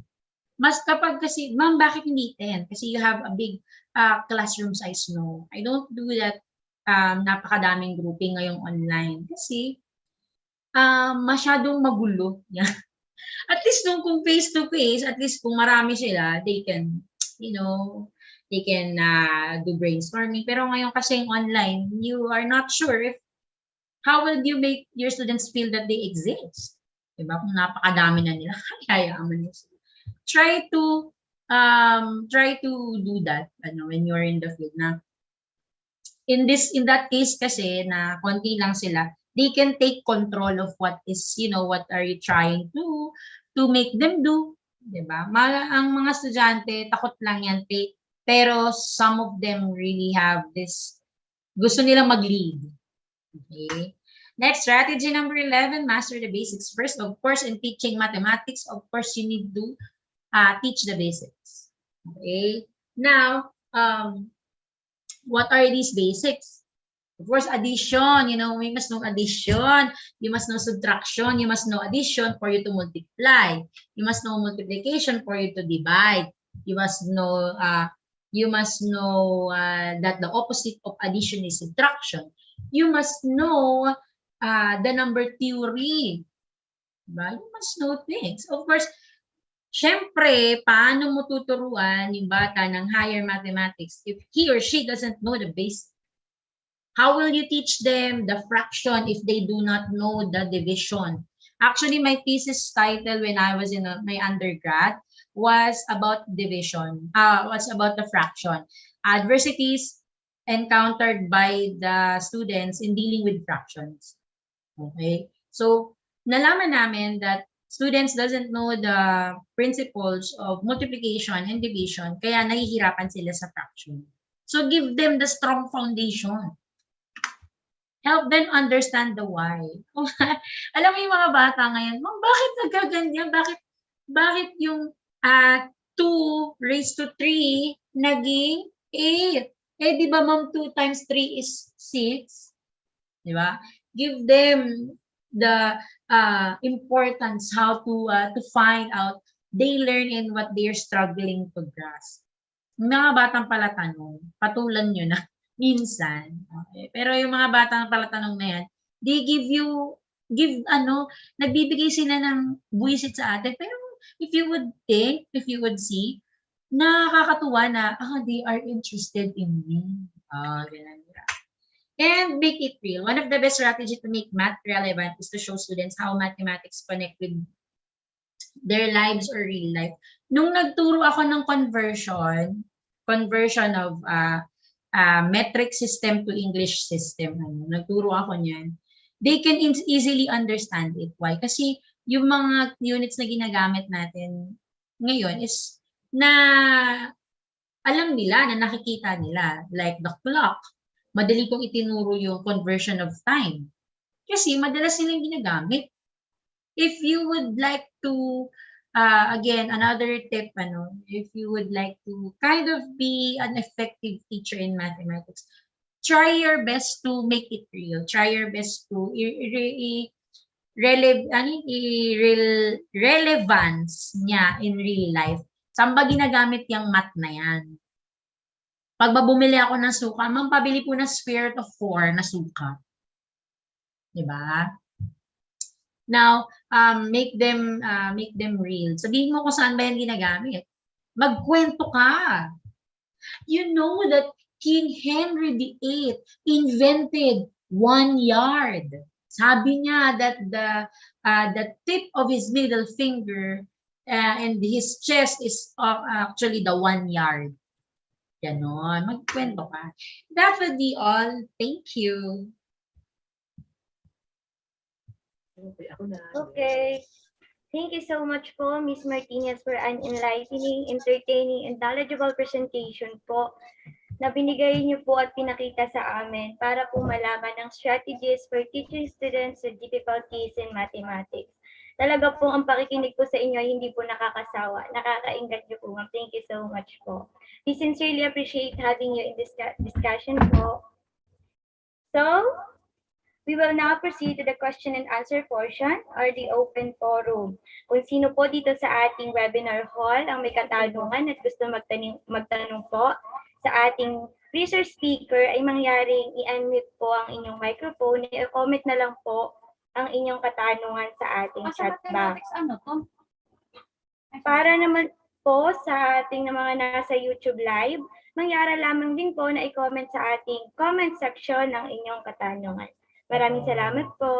Mas kapag kasi, ma'am, bakit hindi 10? Kasi you have a big classroom size, no. I don't do that napakadaming grouping ngayong online. Kasi, masyadong magulo. Yeah. At least nung kung face-to-face, at least kung marami sila, they can, you know, they can do brainstorming. Pero ngayon kasi online, you are not sure if how will you make your students feel that they exist? Diba? Kung napakadami na nila, hayaan mo nila. Try to do that when you're in the field na in that case kasi na konti lang sila, they can take control of what is, what are you trying to make them do, 'di ba? Ang mga estudyante takot lang yan, pero some of them really have this gusto nilang mag-lead. Okay? Next, strategy number 11, master the basics first. Of course, in teaching mathematics, of course, you need to teach the basics. Okay? Now, what are these basics? Of course, addition, we must know addition, you must know subtraction, you must know addition for you to multiply, you must know multiplication for you to divide, you must know that the opposite of addition is subtraction, you must know the number theory, diba? You must know things. Of course, syempre, paano mo tuturuan yung bata ng higher mathematics if he or she doesn't know the basics? How will you teach them the fraction if they do not know the division? Actually, my thesis title when I was in my undergrad was about division, was about the fraction. Adversities encountered by the students in dealing with fractions. Okay? So, nalaman namin that students doesn't know the principles of multiplication and division, kaya nahihirapan sila sa fraction. So, give them the strong foundation. Help them understand the why. Alam mo yung mga bata ngayon, Ma'am, bakit nagkaganyan? Bakit yung 2 raised to 3 naging 8? Eh, di ba, Ma'am, 2 times 3 is 6? Di ba? Give them the importance how to find out. They learn in what they're struggling to grasp. Mga batang palatanong, patulan nyo na minsan. Okay. Pero yung mga batang palatanong na yan, they nagbibigay sila ng buwisit sa atin. Pero if you would think, if you would see, nakakatuwa na, they are interested in me. Ganun. And make it real. One of the best strategies to make math relevant is to show students how mathematics connect with their lives or real life. Nung nagturo ako ng conversion of metric system to English system, nagturo ako niyan, they can easily understand it. Why? Kasi yung mga units na ginagamit natin ngayon is na alam nila, na nakikita nila. Like the clock, madali kong itinuro yung conversion of time. Kasi madalas nilang ginagamit. If you would like to, again, another tip, if you would like to kind of be an effective teacher in mathematics, try your best to make it real. Try your best to relevance niya in real life. Saan ba ginagamit yung math na yan? Pag bumili ako ng suka, Ma'am, pabili po ng square root of 4 na suka. Diba? Now, make them real. Sabihin mo kung saan ba yan ginagamit. Magkwento ka. You know that King Henry VIII invented 1 yard. Sabi niya that the tip of his middle finger and his chest is actually the 1 yard. Ganon. Magkwento ka. That would be all. Thank you. Okay. Thank you so much po, Ms. Martinez, for an enlightening, entertaining, and knowledgeable presentation po. na binigay niyo po at pinakita sa amin para po malaman ang strategies for teaching students with difficulties in mathematics. Talaga po ang pakikinig po sa inyo ay hindi po nakakasawa. Nakakaingat niyo po, ma'am. Thank you so much po. We sincerely appreciate having you in this discussion po. So, we will now proceed to the question and answer portion or the open forum. Kung sino po dito sa ating webinar hall ang may katanungan at gusto magtanong po sa ating research speaker ay mangyaring i-unmute po ang inyong microphone, i-comment na lang po ang inyong katanungan sa ating chat box. Ano to? Para naman po sa ating mga nasa YouTube live, mangyara lamang din po na i-comment sa ating comment section ng inyong katanungan. Maraming salamat po.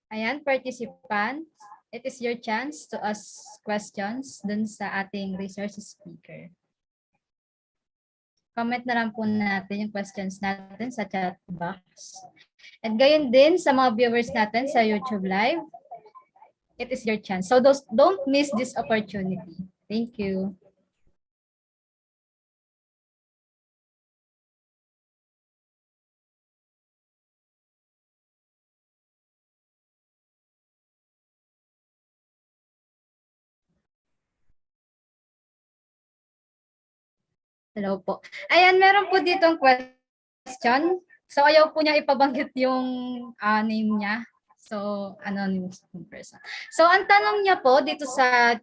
Ayan, participants, it is your chance to ask questions dun sa ating resource speaker. Comment na lang po natin yung questions natin sa chat box. And gayon din sa mga viewers natin sa YouTube Live, it is your chance. So don't miss this opportunity. Thank you. Hello po. Ayan, meron po ditong question. So, ayaw po niya ipabanggit yung name niya. So, anonymous person. So, ang tanong niya po dito sa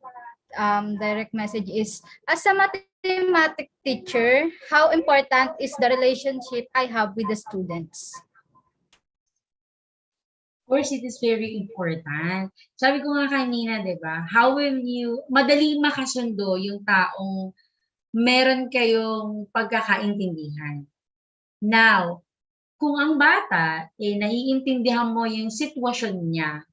direct message is, as a mathematics teacher, how important is the relationship I have with the students? Of course, it is very important. Sabi ko nga kanina, di ba? How will you, madali makasundo yung taong meron kayong pagkakaintindihan. Now, kung ang bata, naiintindihan mo yung sitwasyon niya,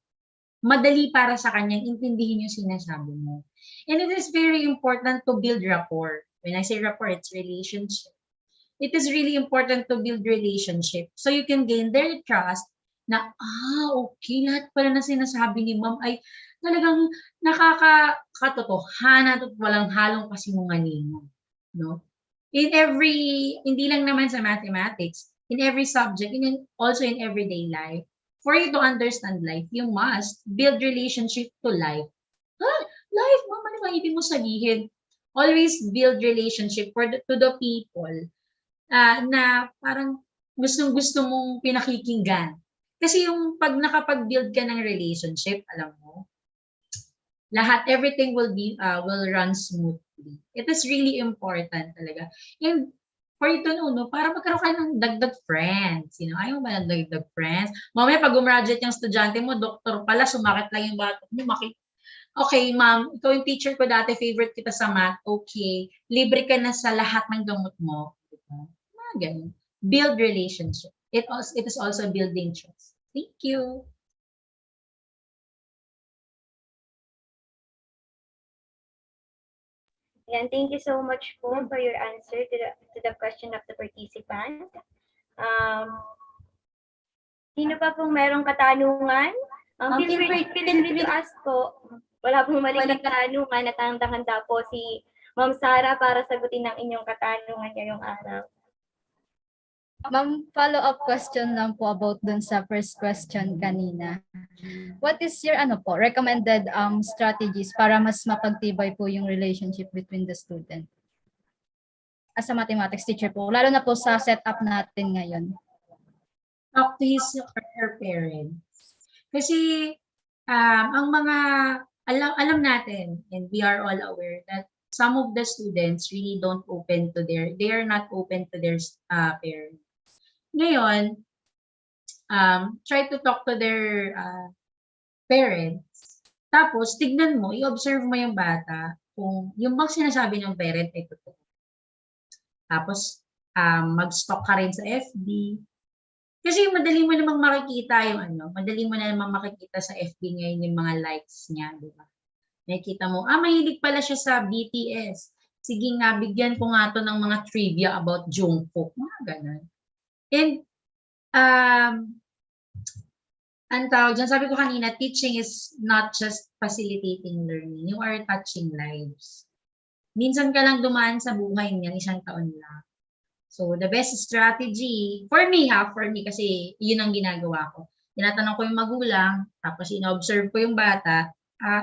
madali para sa kanyang intindihin yung sinasabi mo. And it is very important to build rapport. When I say rapport, it's relationship. It is really important to build relationship so you can gain their trust na, okay, lahat pala na sinasabi ni ma'am ay talagang nakakatotohanan at walang halong kasinungalingan. No? In every, hindi lang naman sa mathematics, in every subject, also in everyday life, for you to understand life, you must build relationship to life. Life, mama, ano ba ibig mo sabihin? Always build relationship to the people na parang gustong-gusto mong pinakikinggan. Kasi yung pag nakapag-build ka ng relationship, alam mo, lahat, everything will run smoothly. It is really important talaga. And for you to know, no, para magkaroon ka ng dagdag friends. Ayaw mo ba ng dagdag friends? Mamaya pag gumraduate yung estudyante mo, doktor pala, sumakit lang yung batok mo, okay, ma'am, ikaw yung teacher ko dati, favorite kita sa math, okay, libre ka na sa lahat ng gamot mo. Mga ganun. Build relationship. It is also building trust. Thank you. Yan, thank you so much po for your answer to the question of the participant. Sino pa pong merong katanungan? Feel free to ask po. Wala pong maling katanungan at handa po si Ma'am Sara para sagutin ang inyong katanungan ngayong araw. Ma'am, follow-up question lang po about dun sa first question kanina. What is your recommended strategies para mas mapagtibay po yung relationship between the student? As a mathematics teacher po, lalo na po sa setup natin ngayon. Talk to his or her parents. Kasi ang mga, alam natin, and we are all aware that some of the students really don't open to they are not open to their parents. Ngayon, try to talk to their parents. Tapos, tignan mo, i-observe mo yung bata kung yung bang sinasabi ng parent ay totoo. Tapos, mag-stalk ka rin sa FB. Kasi madali mo namang makikita madali mo na namang makikita sa FB ngayon yung mga likes niya, di ba? Nakikita mo, mahilig pala siya sa BTS. sige nga, bigyan ko nga to ng mga trivia about Jungkook. Mga ganun. And, ang tawag dyan, sabi ko kanina, teaching is not just facilitating learning. You are touching lives. Minsan ka lang dumaan sa buhay niyan, 1 taon lang. So, the best strategy, for me kasi yun ang ginagawa ko. Tinatanong ko yung magulang, tapos ina-observe ko yung bata,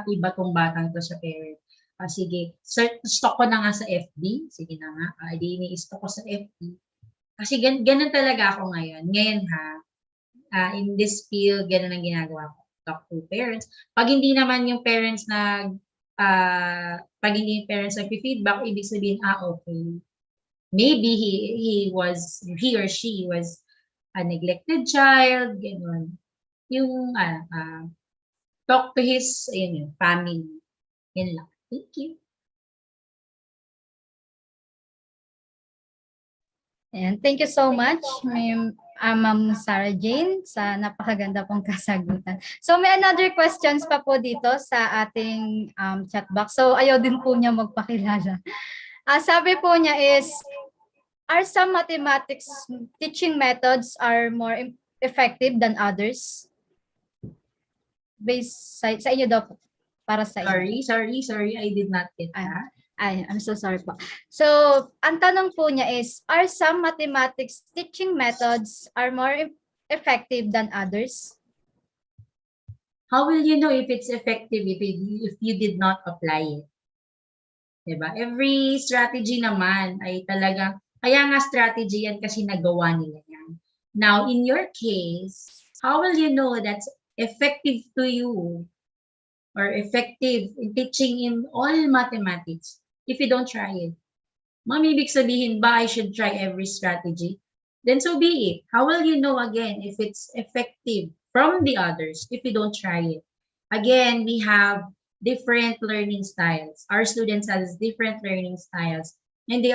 iba tong batang to sa parent. Sige, stock ko na nga sa FB. Sige na nga, di ini-stock ko sa FB. Kasi ganun talaga ako ngayon. Ngayon in this field, ganun ang ginagawa ko. Talk to parents. Pag hindi naman yung parents pag hindi yung parents nag-feedback, ibig sabihin, okay. Maybe he or she was a neglected child, ganun. Yung, talk to his, family. Yan lang. Thank you. And thank you so much, Ma'am Sarah Jane, sa napakaganda pong kasagutan. So may another questions pa po dito sa ating chat box. So ayaw din po niya magpakilala. Sabi po niya is, are some mathematics teaching methods are more effective than others? Based sa inyo daw po, para sa inyo. Sorry, I did not get that. I'm so sorry po. So, ang tanong po niya is, are some mathematics teaching methods are more effective than others? How will you know if it's effective if you did not apply it? Diba? Every strategy naman ay talaga, kaya nga strategy yan kasi nagawa nila yan. Now, in your case, how will you know that's effective to you or effective in teaching in all mathematics if you don't try it? Ma'am, ibig sabihin ba I should try every strategy? Then so be it. How will you know again if it's effective from the others if you don't try it? Again, we have different learning styles. Our students has different learning styles and they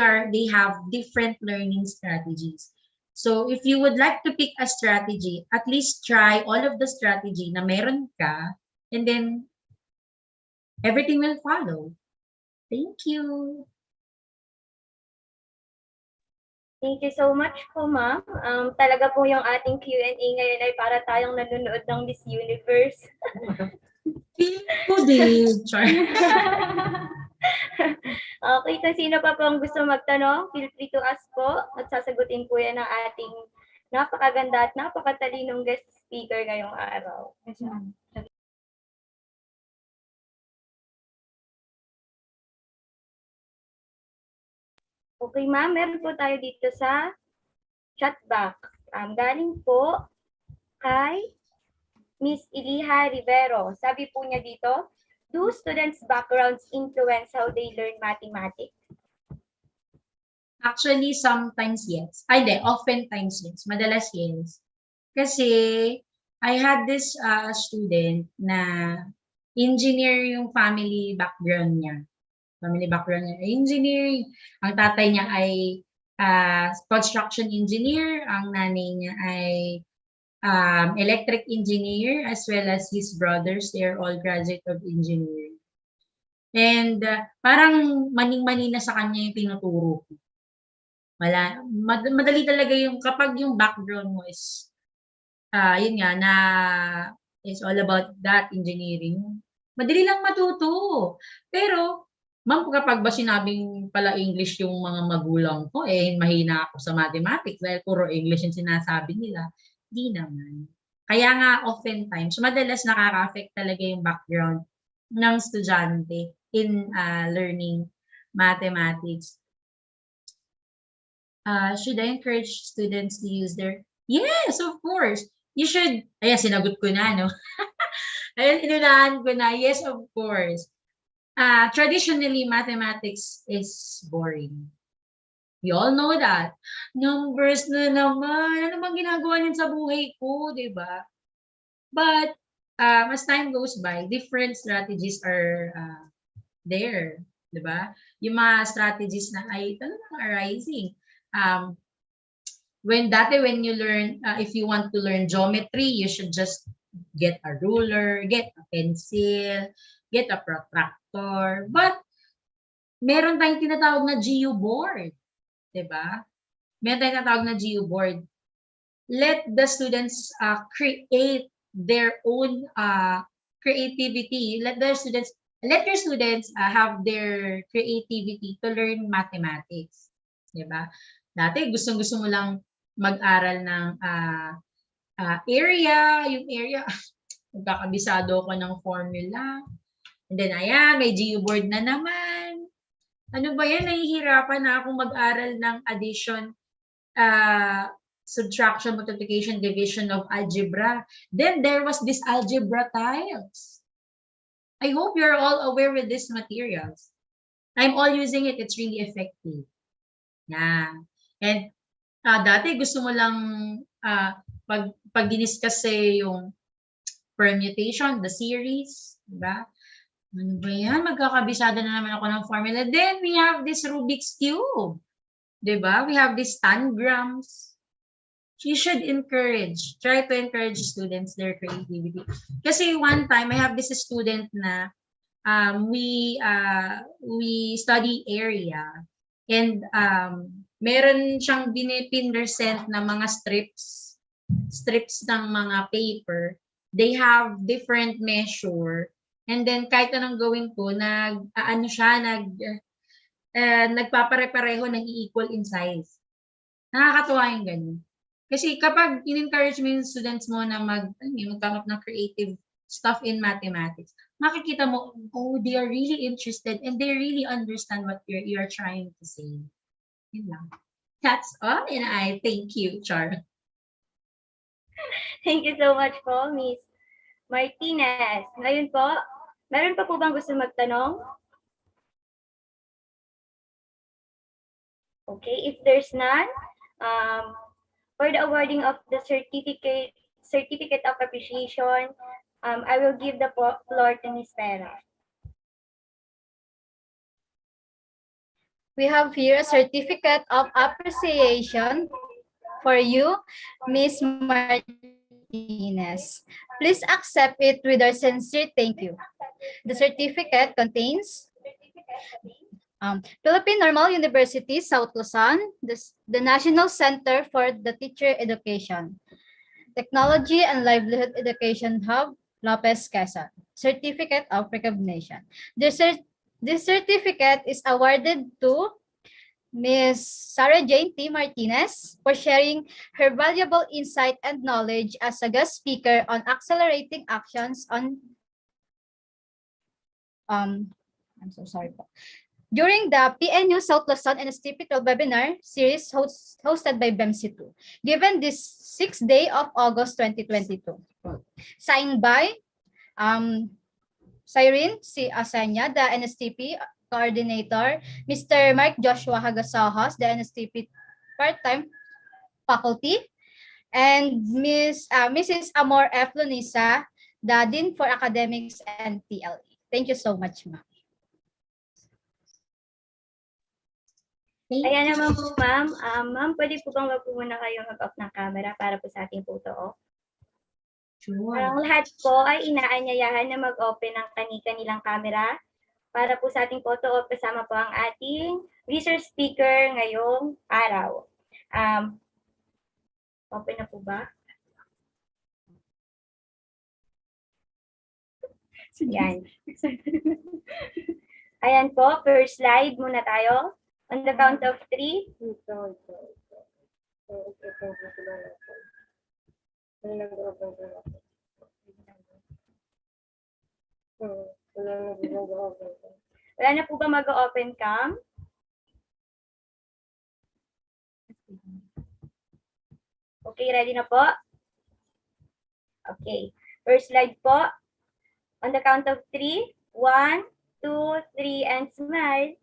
have different learning strategies. So if you would like to pick a strategy, at least try all of the strategy na meron ka and then everything will follow. Thank you. Thank you so much po, ma'am. Talaga po yung ating Q&A ngayon ay para tayong nanonood ng Miss Universe. Okay, so sino pa pong gusto magtanong, feel free to ask po at sasagutin po yan ng ating napakaganda at napakatalinong guest speaker ngayong araw. Okay, ma'am, meron po tayo dito sa chat box. Galing po kay Miss Iliha Rivero. Sabi po niya dito, do students' backgrounds influence how they learn mathematics? Actually, sometimes yes. Oftentimes yes. Madalas yes. Kasi I had this student na engineer yung family background niya. Engineering. Ang tatay niya ay construction engineer. Ang nanay niya ay electric engineer, as well as his brothers. They're all graduate of engineering. And parang maning-mani na sa kanya yung tinuturo ko. Madali talaga yung kapag yung background mo is yun nga na is all about that engineering. Madali lang matuto. Pero ma'am, kapag ba sinabing pala English yung mga magulang ko, mahina ako sa mathematics dahil puro English yung sinasabi nila. Di naman. Kaya nga, oftentimes, madalas nakaka-affect talaga yung background ng estudyante in learning mathematics. Should I encourage students to use their... Yes, of course. You should... Ayan, sinagot ko na, no? Ayan, inunahan ko na. Yes, of course. Traditionally, mathematics is boring. We all know that. Numbers na naman. Ano bang ginagawa niyan sa buhay ko, di ba? But as time goes by, different strategies are there, di ba? Yung mga strategies na ay talagang arising. When you learn, if you want to learn geometry, you should just get a ruler, get a pencil, get a protractor. But meron tayong tinatawag na GU board. Diba? Meron tayong tinatawag na GU board. Let the students create their own creativity. Let your students have their creativity to learn mathematics. Diba? Dati, gustong-gusto mo lang mag-aral ng area, yung area, magkakabisado ko ng formula. And then, ayan, may GU board na naman. Ano ba yan? Nahihirapan na akong mag-aral ng addition, subtraction, multiplication, division of algebra. Then, there was this algebra tiles. I hope you're all aware with these materials. I'm all using it. It's really effective. Yeah. And dati gusto mo lang pag diniscuss yung permutation, the series, diba? Ano ba yan? Magkakabisado na naman ako ng formula. Then we have this Rubik's Cube, diba? We have these tangrams. You should try to encourage students their creativity. Kasi one time I have this student na we study area. And meron siyang pin-present na mga strips ng mga paper. They have different measure. And then kahit anong gawin ko, nagpapare-pareho, nag-equal in size. Nakakatuwa yung ganun. Kasi kapag in-encourage mo yung students mo na mag-come up ng creative stuff in mathematics, makikita mo, oh, they are really interested and they really understand what you're trying to say. Yun lang. That's all, and I thank you, Char. Thank you so much po, Miss Martinez. Ngayon po, meron pa po bang gusto magtanong? Okay, if there's none, for the awarding of the certificate of appreciation, I will give the floor to Ms. Vera. We have here a certificate of appreciation for you, Ms. Martinez. Please accept it with our sincere thank you. The certificate contains Philippine Normal University, South Luzon, the National Center for the Teacher Education, Technology and Livelihood Education Hub, Lopez, Quezon. Certificate of Recognition. This certificate is awarded to Ms. Sarah Jane T. Martinez for sharing her valuable insight and knowledge as a guest speaker on accelerating actions on I'm so sorry po. During the PNU South Luzon NSTP 12 webinar series hosted by BEMC2, given this 6th day of August 2022. Signed by Cyrene C. Asanya, the NSTP coordinator, Mr. Mark Joshua Hagasahas, the NSTP part-time faculty, and Mrs. Amor F. Lunisa, the Dean for Academics and TLE. Thank you so much, ma'am. Ayan naman po, ma'am. Ma'am, pwede po bang wag po muna kayo mag-off ng camera para po sa ating photo off? Sure. Ang lahat po ay inaanyayahan na mag-open ng kani-kanilang camera para po sa ating photo off kasama po ang ating research speaker ngayong araw. Open na po ba? Yan. Ayan po, first slide muna tayo. On the count of 3. Wala na po ba mag-open cam? Okay, ready na po? Okay. First slide po. On the count of 3. 1, 2, 3, and smile.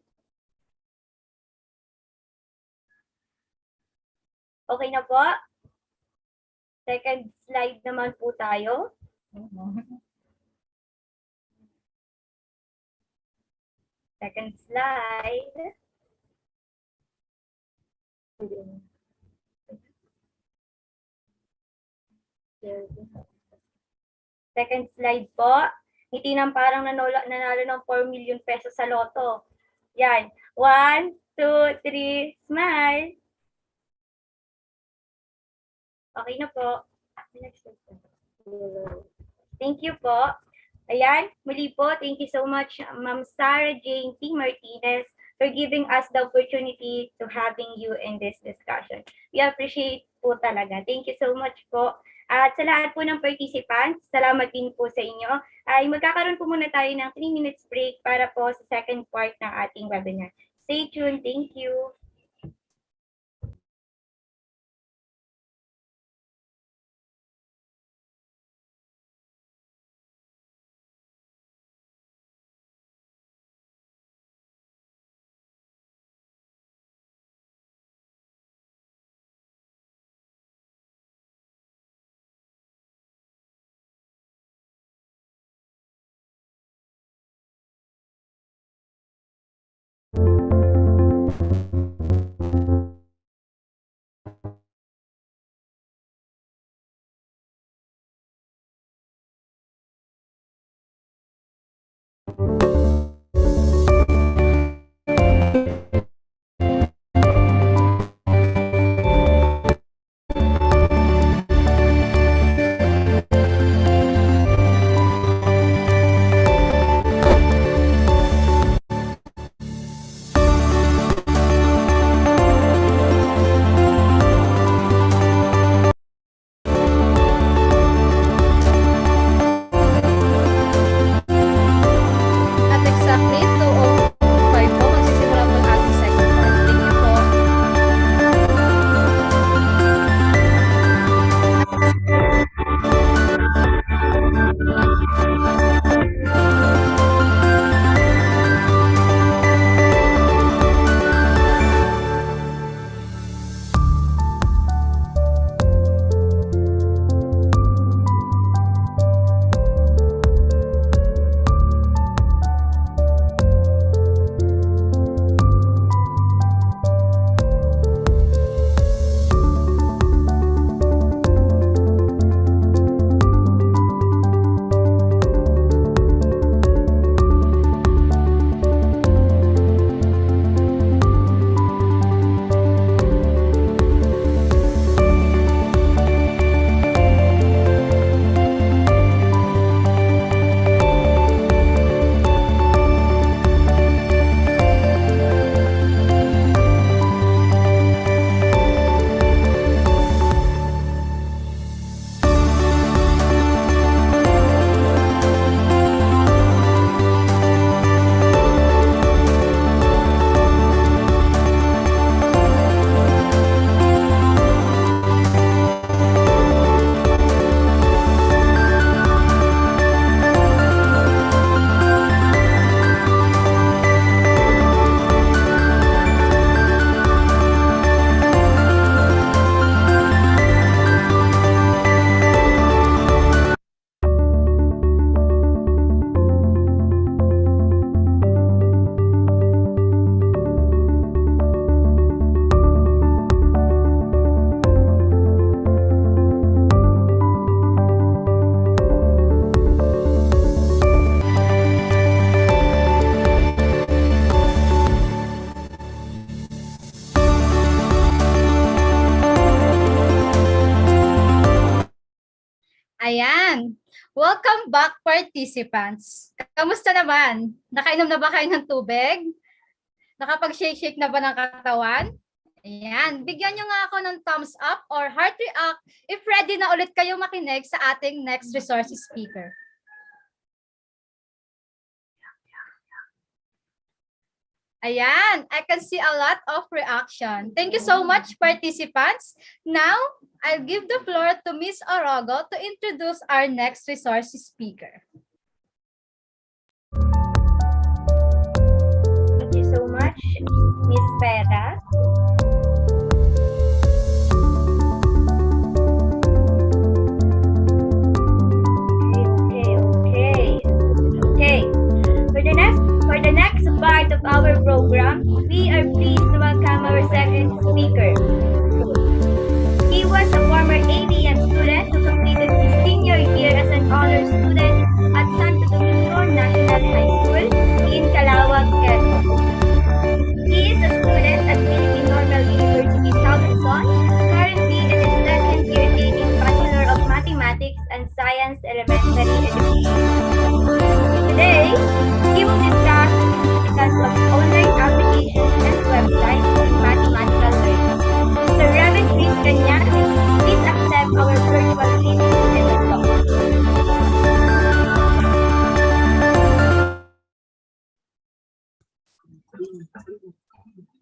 Okay na po? Second slide naman po tayo. Second slide. Second slide po. Ngiti ng parang nanalo ng 4 million pesos sa loto. Yan. 1, 2, 3, smile. Okay na po. Thank you po. Ayan, muli po, thank you so much, Ma'am Sarah Jane T. Martinez, for giving us the opportunity to having you in this discussion. We appreciate po talaga. Thank you so much po. At sa lahat po ng participants, salamat din po sa inyo. Ay magkakaroon po muna tayo ng 3 minutes break para po sa second part ng ating webinar. Stay tuned. Thank you. At exactly 2:05 po, magsisimula po ang ating second part. Thank you po. Ayan. Welcome back, participants. Kamusta naman? Nakainom na ba kayo ng tubig? Nakapag-shake-shake na ba ng katawan? Ayan. Bigyan nyo nga ako ng thumbs up or heart react if ready na ulit kayo makinig sa ating next resource speaker. Ayan, I can see a lot of reaction. Thank you so much, participants. Now, I'll give the floor to Ms. Orogo to introduce our next resource speaker. Thank you so much, Miss Vera. Okay. For the next part of our program, we are pleased to welcome our second speaker. He was a former ABM student who completed his senior year as an honor student at Santo Domingo National High School in Calawag, Quezon.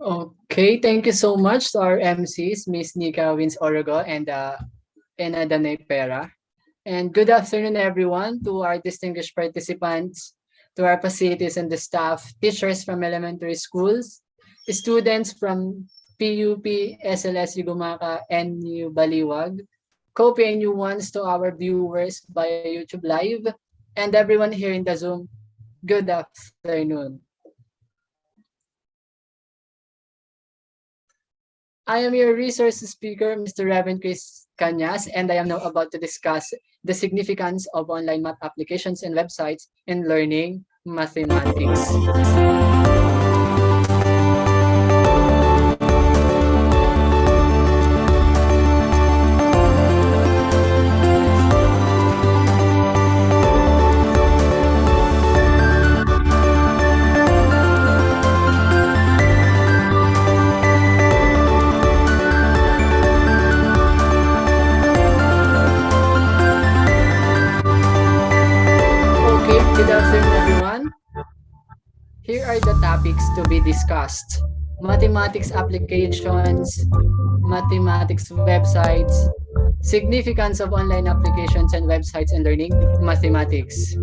Okay, thank you so much to our MCs, Miss Nika Wins Orogo and Ena Danay Pera. And good afternoon, everyone, to our distinguished participants, to our facilities and the staff, teachers from elementary schools, students from PUP, SLSU Gumaka, and New Baliwag, co-PNU ones to our viewers via YouTube Live, and everyone here in the Zoom, good afternoon. I am your resource speaker, Mr. 𝐓𝐿𝐿𝐴, and I am now about to discuss the significance of online math applications and websites in learning mathematics. Good afternoon, everyone. Here are the topics to be discussed: mathematics applications, mathematics websites, significance of online applications and websites in learning mathematics.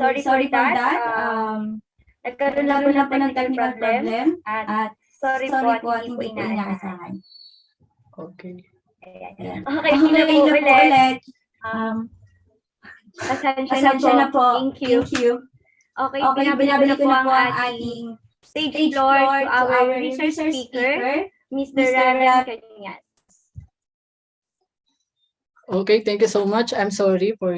Sorry for that. Nagkaroon lang po ng technical problem at sorry po at hindi po inaasahan. Okay. Ayan. Okay na po ulit. Pasensya na po. Thank you. Okay, binabalik ko na po ang ating stage floor to our research speaker, Mr. 𝐓𝐿𝐿𝐴. Okay, thank you so much. I'm sorry for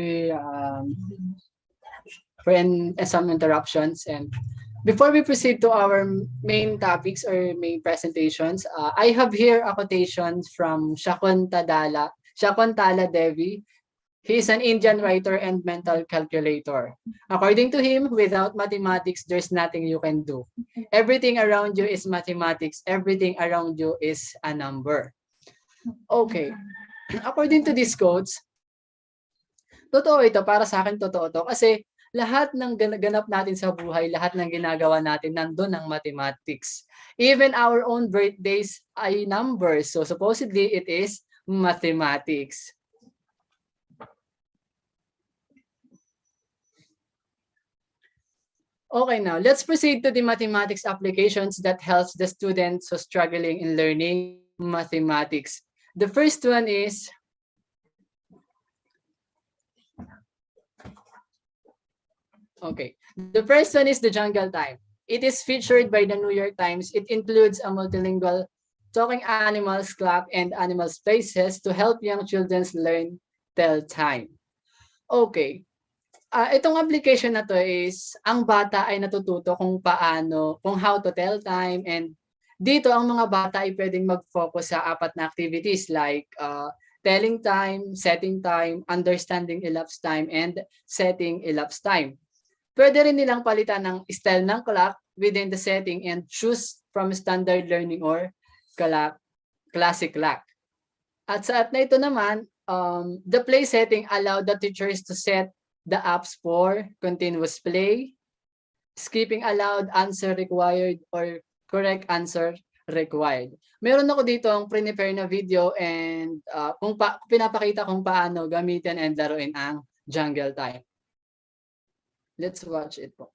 some interruptions. And before we proceed to our main topics or main presentations, I have here a quotation from Shakuntala Devi. He is an Indian writer and mental calculator. According to him, without mathematics, there's nothing you can do. Everything around you is mathematics. Everything around you is a number. Okay. According to these quotes, totoo ito, para sa akin totoo to, kasi lahat ng ganap natin sa buhay, lahat ng ginagawa natin, nandun ang mathematics. Even our own birthdays ay numbers. So supposedly, it is mathematics. Okay, now let's proceed to the mathematics applications that helps the students who are struggling in learning mathematics. The first one is the first one is the Jungle Time. It is featured by the New York Times. It includes a multilingual talking animals clock and animal spaces to help young children learn tell time. Okay. Itong application na to is ang bata ay natututo kung how to tell time, and dito ang mga bata ay pwedeng mag-focus sa 4 na activities like telling time, setting time, understanding elapsed time, and setting elapsed time. Pwede rin nilang palitan ng style ng clock within the setting and choose from standard learning or classic clock. At sa na ito naman, the play setting allowed the teachers to set the apps for continuous play, skipping allowed, answer required, or correct answer required. Meron ako dito ang prepare na video and pinapakita kung paano gamitin and laruin ang Jungle Time. Let's watch it po.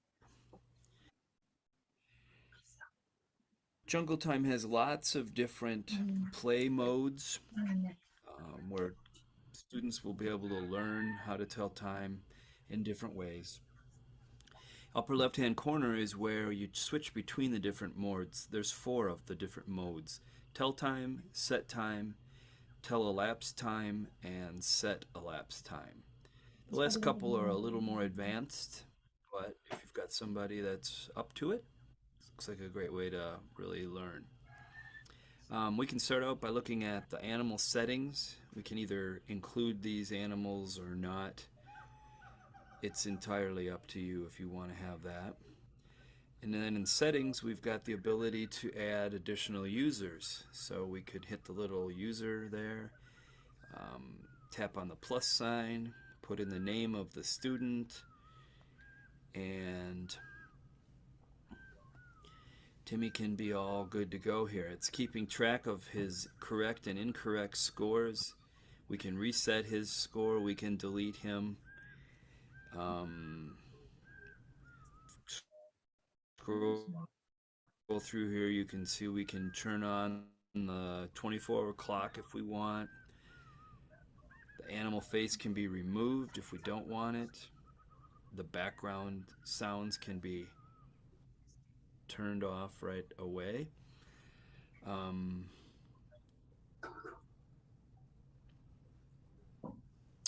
Jungle Time has lots of different play modes where students will be able to learn how to tell time in different ways. Upper left-hand corner is where you switch between the different modes. There's 4 of the different modes: tell time, set time, tell elapsed time, and set elapsed time. The last couple are a little more advanced, but if you've got somebody that's up to it, looks like a great way to really learn. We can start out by looking at the animal settings. We can either include these animals or not. It's entirely up to you if you want to have that. And then in settings, we've got the ability to add additional users. So we could hit the little user there, tap on the plus sign, put in the name of the student, and Timmy can be all good to go here. It's keeping track of his correct and incorrect scores. We can reset his score. We can delete him. Scroll through here, you can see we can turn on the 24-hour clock if we want. The animal face can be removed if we don't want it. The background sounds can be turned off right away.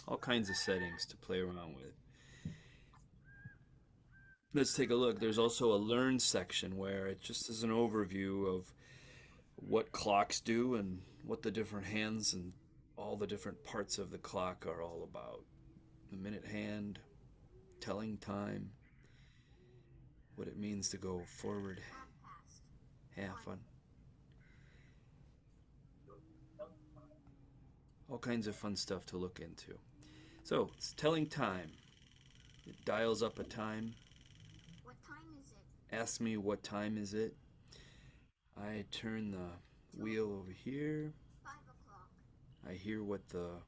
All kinds of settings to play around with. Let's take a look. There's also a learn section where it just is an overview of what clocks do and what the different hands and all the different parts of the clock are all about. The minute hand, telling time, what it means to go forward, half on. All kinds of fun stuff to look into. So, it's telling time. It dials up a time. What time is it? Asks me what time is it. I turn the wheel over here. 5 o'clock. I hear what the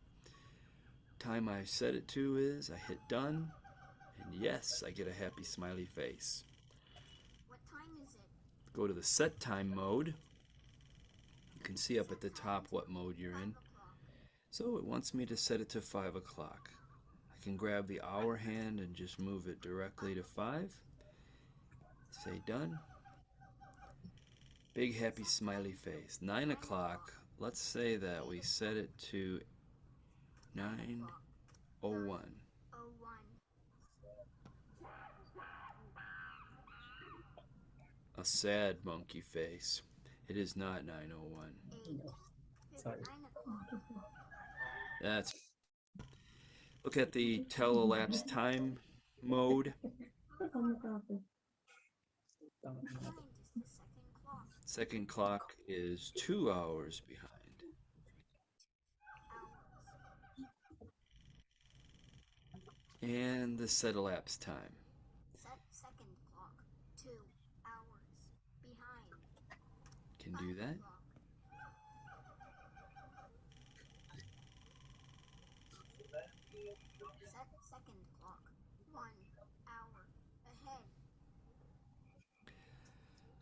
time I set it to is. I hit done. And yes, I get a happy smiley face. What time is it? Go to the set time mode. You can see up at the top what mode you're in. 5 o'clock. So it wants me to set it to 5 o'clock. I can grab the hour hand and just move it directly to 5. Say done. Big happy smiley face. 9 o'clock. Let's say that we set it to 9:01. 01. A sad monkey face. It is not 9:01. 8. Sorry. 9 o'clock. That's. Look at the tell elapsed time mode. Behind is the second clock. Second clock is 2 hours behind. Hours. And the set elapsed time. Set second clock. 2 hours. Behind. Can do that. Clock. Set second clock. 1 hour. Ahead.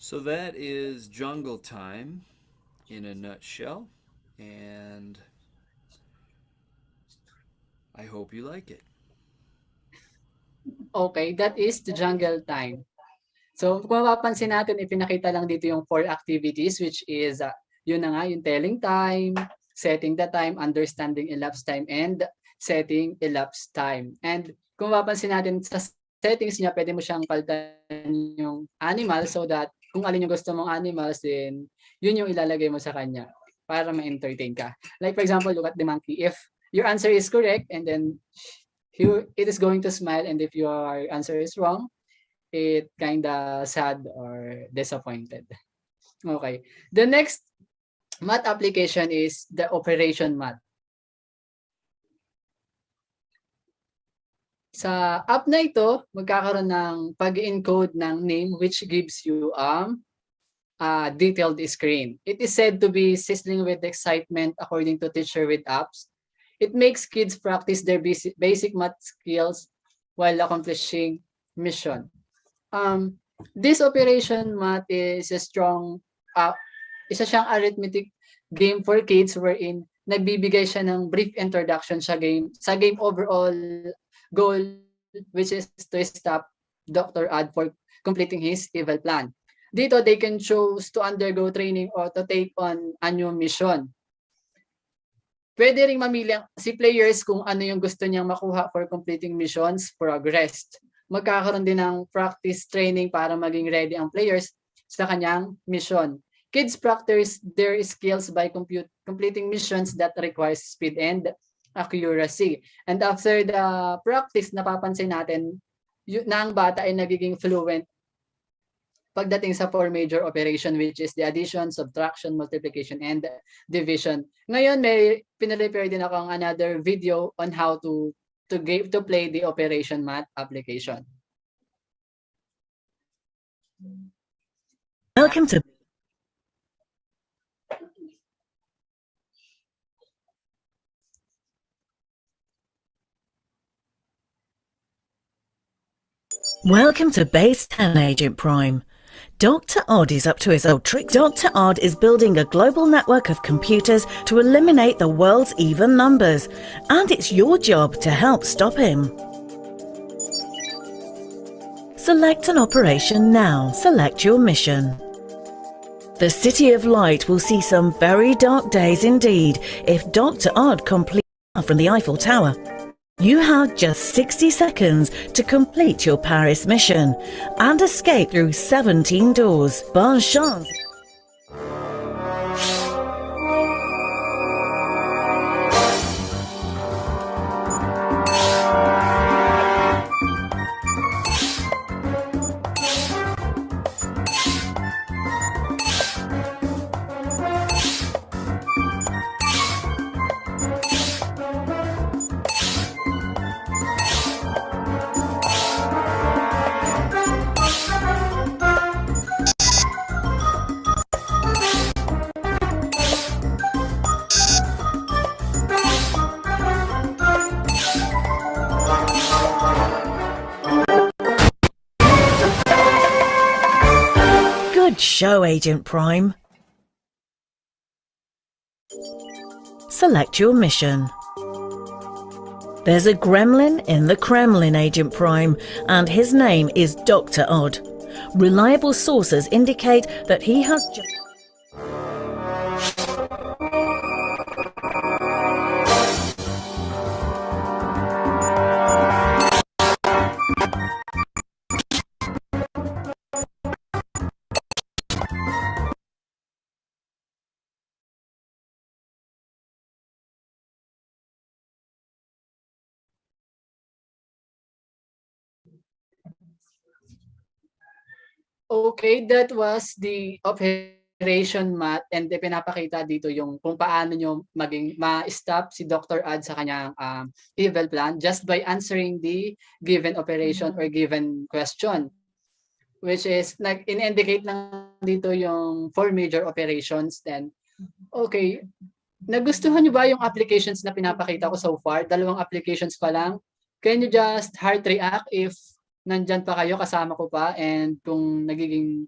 So that is jungle time in a nutshell, and I hope you like it. Okay, that is the jungle time. So kung mapapansin natin, ipinakita lang dito yung 4 activities, which is yun na nga, yung telling time, setting the time, understanding elapsed time, and setting elapsed time. And kung mapapansin natin sa settings niya, pwede mo siyang palitan yung animal so that kung alin yung gusto mong animals, then yun yung ilalagay mo sa kanya para ma-entertain ka. Like for example, look at the monkey. If your answer is correct, and then it is going to smile, and if your answer is wrong, it kinda sad or disappointed. Okay. The next math application is the operation math. Sa app na ito, magkakaroon ng pag-encode ng name which gives you a detailed screen. It is said to be sizzling with excitement according to Teacher with Apps. It makes kids practice their basic math skills while accomplishing mission. This operation math is a strong, isa siyang arithmetic game for kids wherein nagbibigay siya ng brief introduction sa game overall goal, which is to stop Dr. Ad for completing his evil plan. Dito, they can choose to undergo training or to take on a new mission. Pwede ring mamili si players kung ano yung gusto niyang makuha for completing missions progressed. Magkakaroon din ng practice training para maging ready ang players sa kanyang mission. Kids practice their skills by completing missions that requires speed and accuracy. And after the practice, napapansin natin na ang bata ay nagiging fluent pagdating sa four major operation, which is the addition, subtraction, multiplication, and division. Ngayon, may pinrepare din ako ang another video on how to play the operation math application. Welcome to Base 10, Agent Prime. Dr. Odd is up to his old tricks. Dr. Odd is building a global network of computers to eliminate the world's even numbers, and it's your job to help stop him. Select an operation now. Select your mission. The City of Light will see some very dark days indeed if Dr. Odd completes from the Eiffel Tower. You have just 60 seconds to complete your Paris mission and escape through 17 doors. Bonne chance! Good show, Agent Prime. Select your mission. There's a gremlin in the Kremlin, Agent Prime, and his name is Dr. Odd. Reliable sources indicate that he has just... Okay, that was the operation math, and pinapakita dito yung kung paano nyo ma-stop si Dr. Odd sa kanyang evil plan just by answering the given operation or given question, which is in-indicate lang dito yung four major operations. Then, okay, nagustuhan nyo ba yung applications na pinapakita ko so far? Dalawang applications pa lang. Can you just heart react if nandyan pa kayo, kasama ko pa, and kung nagiging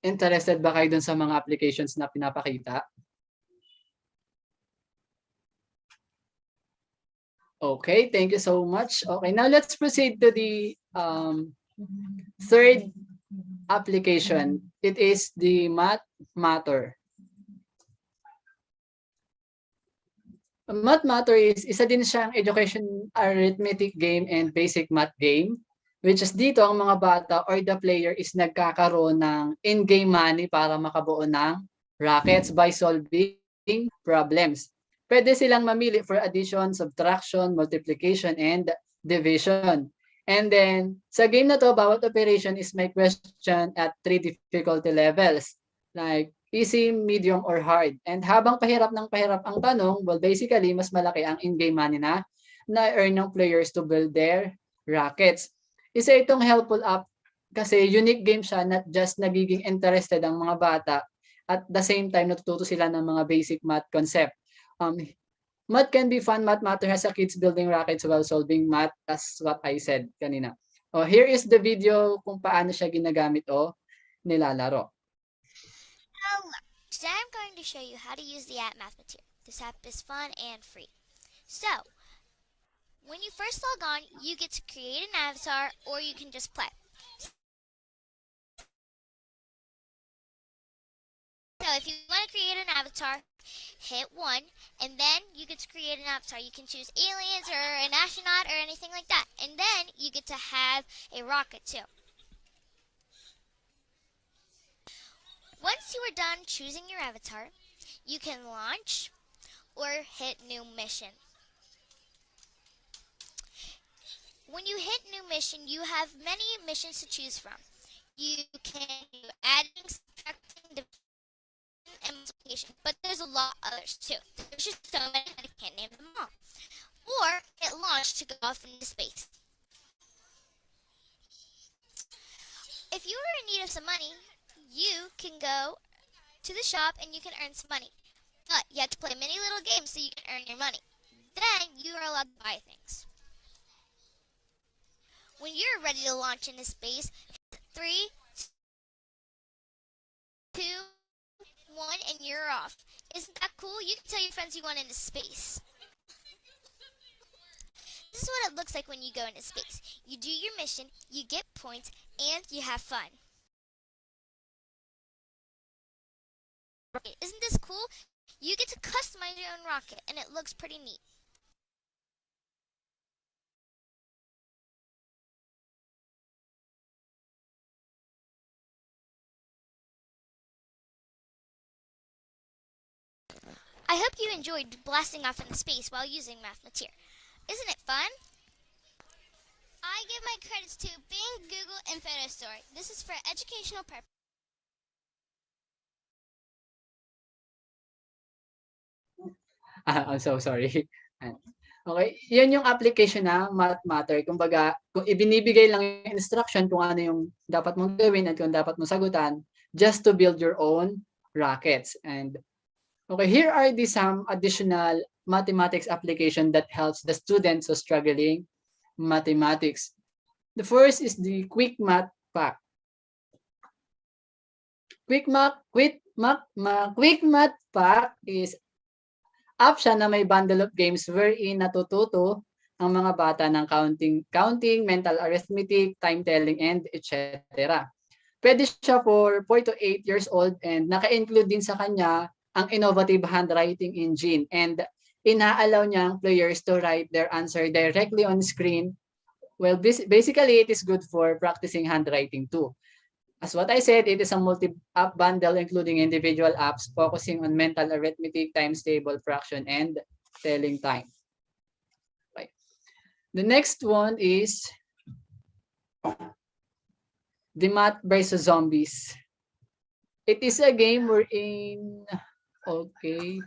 interested ba kayo dun sa mga applications na pinapakita? Okay, thank you so much. Okay, now let's proceed to the third application. It is the math matter. Math matter is isa din siyang education arithmetic game and basic math game, which is dito ang mga bata or the player is nagkakaroon ng in-game money para makabuo ng rackets by solving problems. Pwede silang mamili for addition, subtraction, multiplication, and division. And then, sa game na to, bawat operation is may question at 3 difficulty levels, like easy, medium, or hard. And habang pahirap ng pahirap ang tanong, well, basically, mas malaki ang in-game money na na-earn ng players to build their rackets. Isa itong helpful app kasi unique game siya, not just nagiging interested ang mga bata, at the same time, natututo sila ng mga basic math concept. Math can be fun. Math matter has a kids building rackets while solving math, as what I said kanina. Here is the video kung paano siya ginagamit o nilalaro. Hello! Today I'm going to show you how to use the app Mathmateer. This app is fun and free. So, when you first log on, you get to create an avatar or you can just play. So if you want to create an avatar, hit 1, and then you get to create an avatar. You can choose aliens or an astronaut or anything like that. And then you get to have a rocket too. Once you are done choosing your avatar, you can launch or hit new mission. When you hit new mission, you have many missions to choose from. You can do adding, subtracting, division, and multiplication, but there's a lot of others too. There's just so many that I can't name them all. Or hit launch to go off into space. If you are in need of some money, you can go to the shop and you can earn some money. But you have to play many little games so you can earn your money. Then you are allowed to buy things. When you're ready to launch into space, 3, 2, 1, and you're off. Isn't that cool? You can tell your friends you went into space. This is what it looks like when you go into space. You do your mission, you get points, and you have fun. Isn't this cool? You get to customize your own rocket, and it looks pretty neat. I hope you enjoyed blasting off into space while using Mathmateer. Isn't it fun? I give my credits to Bing, Google, and PhotoStore. This is for educational purposes. I'm so sorry. Okay, yan yung application na Mathmatter. Kumbaga, kung ibinibigay lang yung instruction kung ano yung dapat mong gawin at kung dapat mong sagutan, just to build your own rockets. And okay, here are some additional mathematics application that helps the students who are struggling mathematics. The first is the Quick Math Pack. Quick Math Pack is app siya na may bundle of games wherein natututo ang mga bata ng counting, mental arithmetic, time telling, and etc. Pwede siya for 4 to 8 years old and naka-include din sa kanya ang innovative handwriting engine and inaalaw niyang players to write their answer directly on screen. Well, basically, it is good for practicing handwriting too. As what I said, it is a multi-app bundle including individual apps focusing on mental arithmetic, times table, fraction, and telling time. Okay. The next one is the Math versus Zombies. It is a game wherein, okay.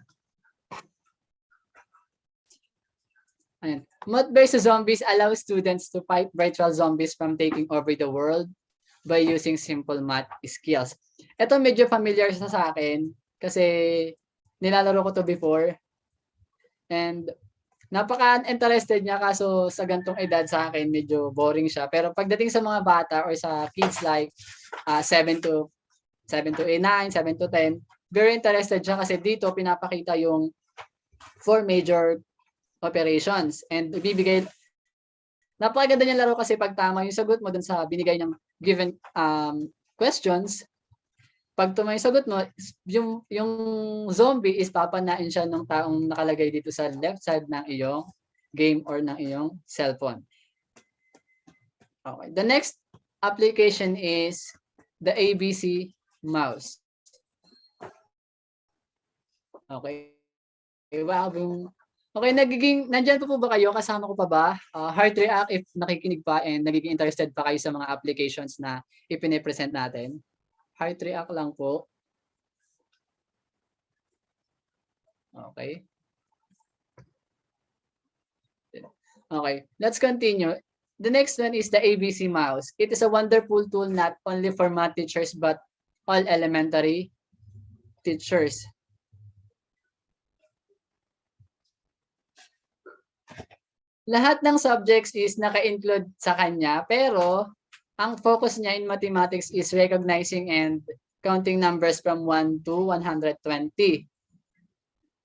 Ayan. Math versus Zombies allows students to fight virtual zombies from taking over the world by using simple math skills. Ito medyo familiar sa akin kasi nilalaro ko to before and napaka-interested niya kaso sa gantong edad sa akin medyo boring siya. Pero pagdating sa mga bata or sa kids like 7 to 9, 7 to 10, very interested siya kasi dito pinapakita yung 4 major operations and ibibigay. Napakaganda niyang laro kasi pag tama yung sagot mo dun sa binigay ng given questions, pag tama yung sagot mo, yung zombie is papanain siya ng taong nakalagay dito sa left side ng iyong game or ng iyong cellphone. Okay. The next application is the ABC mouse. Okay. Wow. Okay, nandyan po ba kayo? Kasama ko pa ba? Heart react if nakikinig pa and nagiging interested pa kayo sa mga applications na ipine-present natin. Heart react lang po. Okay. Okay, let's continue. The next one is the ABC mouse. It is a wonderful tool not only for math teachers but all elementary teachers. Lahat ng subjects is naka-include sa kanya, pero ang focus niya in mathematics is recognizing and counting numbers from 1 to 120.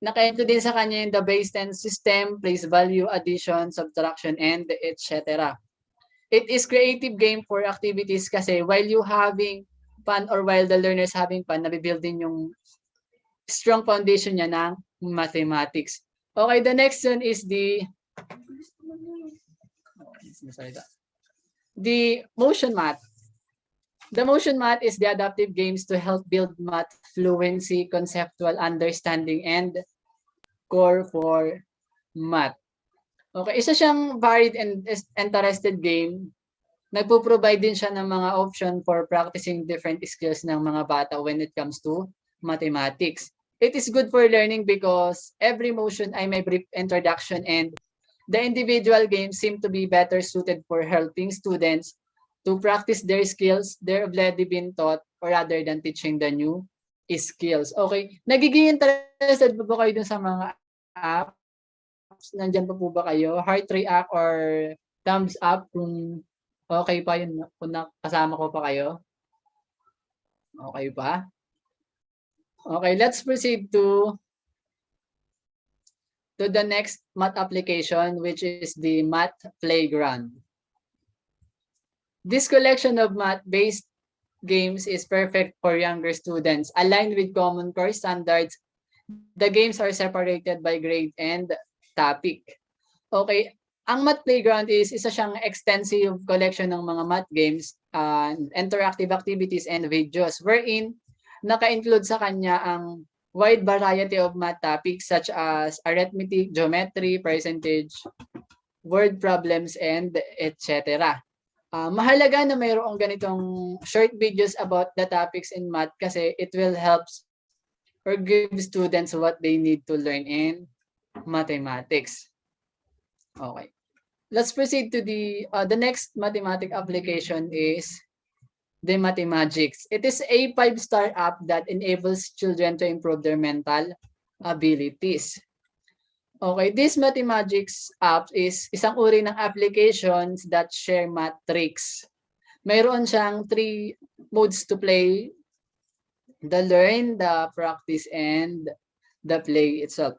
Naka-include din sa kanya yung the base 10 system, place value, addition, subtraction, and etc. It is creative game for activities kasi while you having fun or while the learners having fun, nabibuild din yung strong foundation niya ng mathematics. Okay, the next one is the motion math. The motion math is the adaptive games to help build math fluency, conceptual understanding, and core for math. Okay, isa siyang varied and interested game. Nagpo-provide din siya ng mga option for practicing different skills ng mga bata when it comes to mathematics. It is good for learning because every motion ay may brief introduction, and the individual games seem to be better suited for helping students to practice their skills they've already been taught or rather than teaching the new skills. Okay, nagiging interested ba kayo dun sa mga apps? Nandyan pa po ba kayo? Heart react or thumbs up kung okay pa yun, kung kasama ko pa kayo? Okay pa? Okay, let's proceed to the next math application, which is the math playground. This collection of math-based games is perfect for younger students. Aligned with common core standards, the games are separated by grade and topic. Okay, ang math playground is isa siyang extensive collection ng mga math games, interactive activities, and videos wherein naka-include sa kanya ang wide variety of math topics such as arithmetic, geometry, percentage, word problems, and etc. Mahalaga na mayroong ganitong short videos about the topics in math kasi it will help or give students what they need to learn in mathematics. Okay. Let's proceed to the next mathematic application is the Mathemagics. It is a 5-star app that enables children to improve their mental abilities. Okay, this Mathemagics app is isang uri ng applications that share math tricks. Mayroon siyang 3 modes to play: the learn, the practice, and the play itself.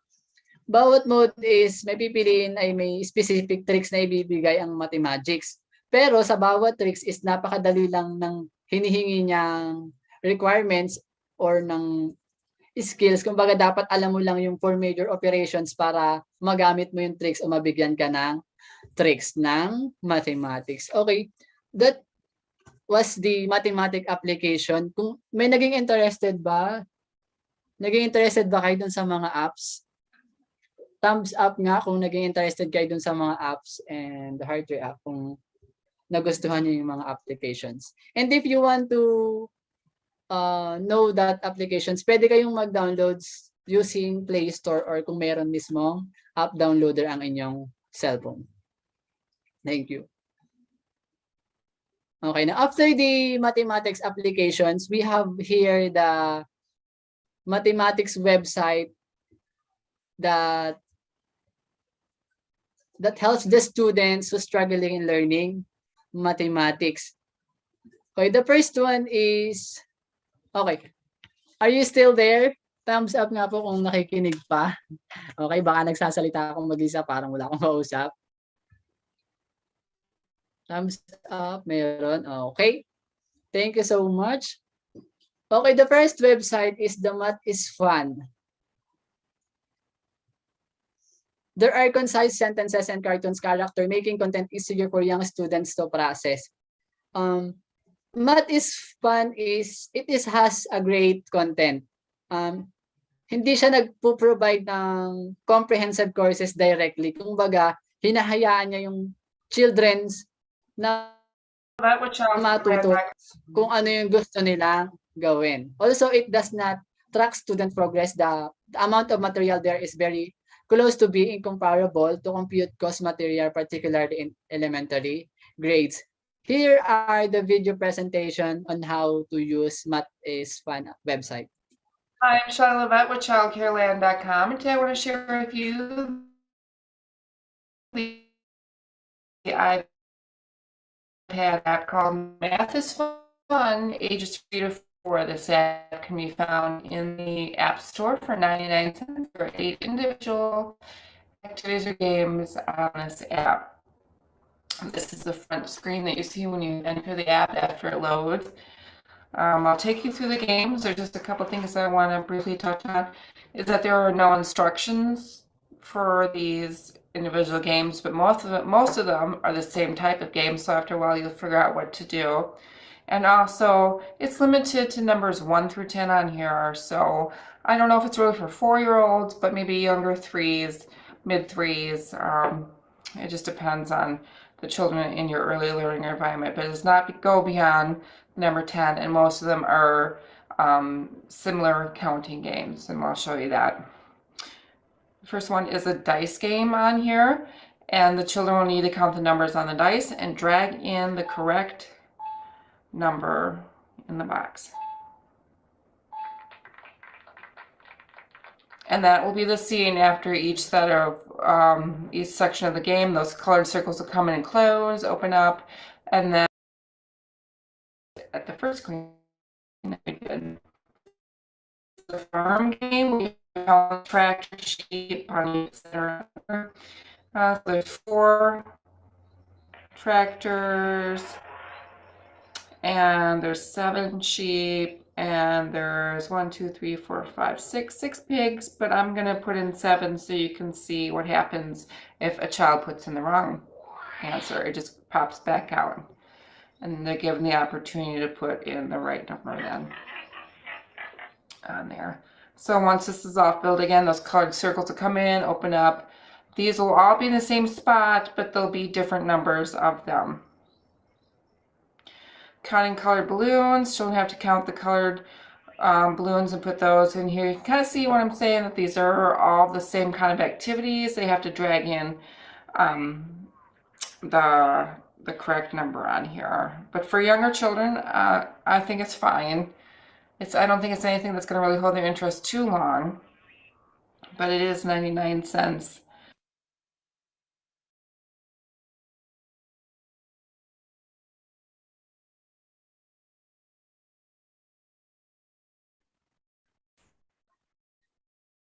Bawat mode is may pipiliin ay may specific tricks na ibibigay ang Mathemagics. Pero sa bawat tricks is napakadali lang ng hinihingi niyang requirements or ng skills. Kumbaga dapat alam mo lang yung 4 major operations para magamit mo yung tricks o mabigyan ka ng tricks ng mathematics. Okay, that was the mathematic application. Kung may naging interested ba? Naging interested ba kayo dun sa mga apps? Thumbs up nga kung naging interested kayo dun sa mga apps, and heart react kung nagustuhan niyo yung mga applications. And if you want to know that applications, pwede kayong mag-downloads using Play Store or kung meron mismong app downloader ang inyong cellphone. Thank you. Okay, now after the mathematics applications, we have here the mathematics website that helps the students who struggling in learning mathematics. Okay, the first one is, okay, are you still there? Thumbs up nga po kung nakikinig pa. Okay, baka nagsasalita akong mag-isa, parang wala akong kausap. Thumbs up, meron. Okay, thank you so much. Okay, the first website is The Math is Fun. There are concise sentences and cartoons character, making content easier for young students to process. Math is Fun has a great content. Hindi siya nagpo-provide ng comprehensive courses directly. Kumbaga, hinahayaan niya yung children's na matuto kung ano yung gusto nilang gawin. Also, it does not track student progress. The amount of material there is very close to being comparable to compute course material, particularly in elementary grades. Here are the video presentation on how to use Math is Fun website. Hi, I'm Charlotte Levette with childcareland.com, and today I want to share with you the iPad app called Math is Fun, ages 3 to 4. This app can be found in the App Store for 99 cents for 8 individual activities or games on this app. This is the front screen that you see when you enter the app after it loads. I'll take you through the games. There's just a couple things I want to briefly touch on. Is that there are no instructions for these individual games, but most of them are the same type of game. So after a while, you'll figure out what to do. And also, it's limited to numbers 1 through 10 on here. So I don't know if it's really for 4-year-olds, but maybe younger 3s, mid 3s. It just depends on the children in your early learning environment, but it does not go beyond number 10, and most of them are similar counting games, and I'll show you that. The first one is a dice game on here, and the children will need to count the numbers on the dice and drag in the correct number in the box. And that will be the scene after each set of each section of the game. Those colored circles will come in and close, open up, and then at the first screen, the farm game, we have tractor, sheep, pony, etc. So there's 4 tractors, and there's 7 sheep, and there's 1, 2, 3, 4, 5, 6 pigs, but I'm gonna put in 7 so you can see what happens if a child puts in the wrong answer. It just pops back out, and they're given the opportunity to put in the right number then on there. So once this is all filled again, those colored circles will come in, open up. These will all be in the same spot, but there'll be different numbers of them. Counting colored balloons, children have to count the colored balloons and put those in here. You can kind of see what I'm saying, that these are all the same kind of activities. They have to drag in the correct number on here. But for younger children, I think it's fine. I don't think it's anything that's going to really hold their interest too long, but it is 99 cents.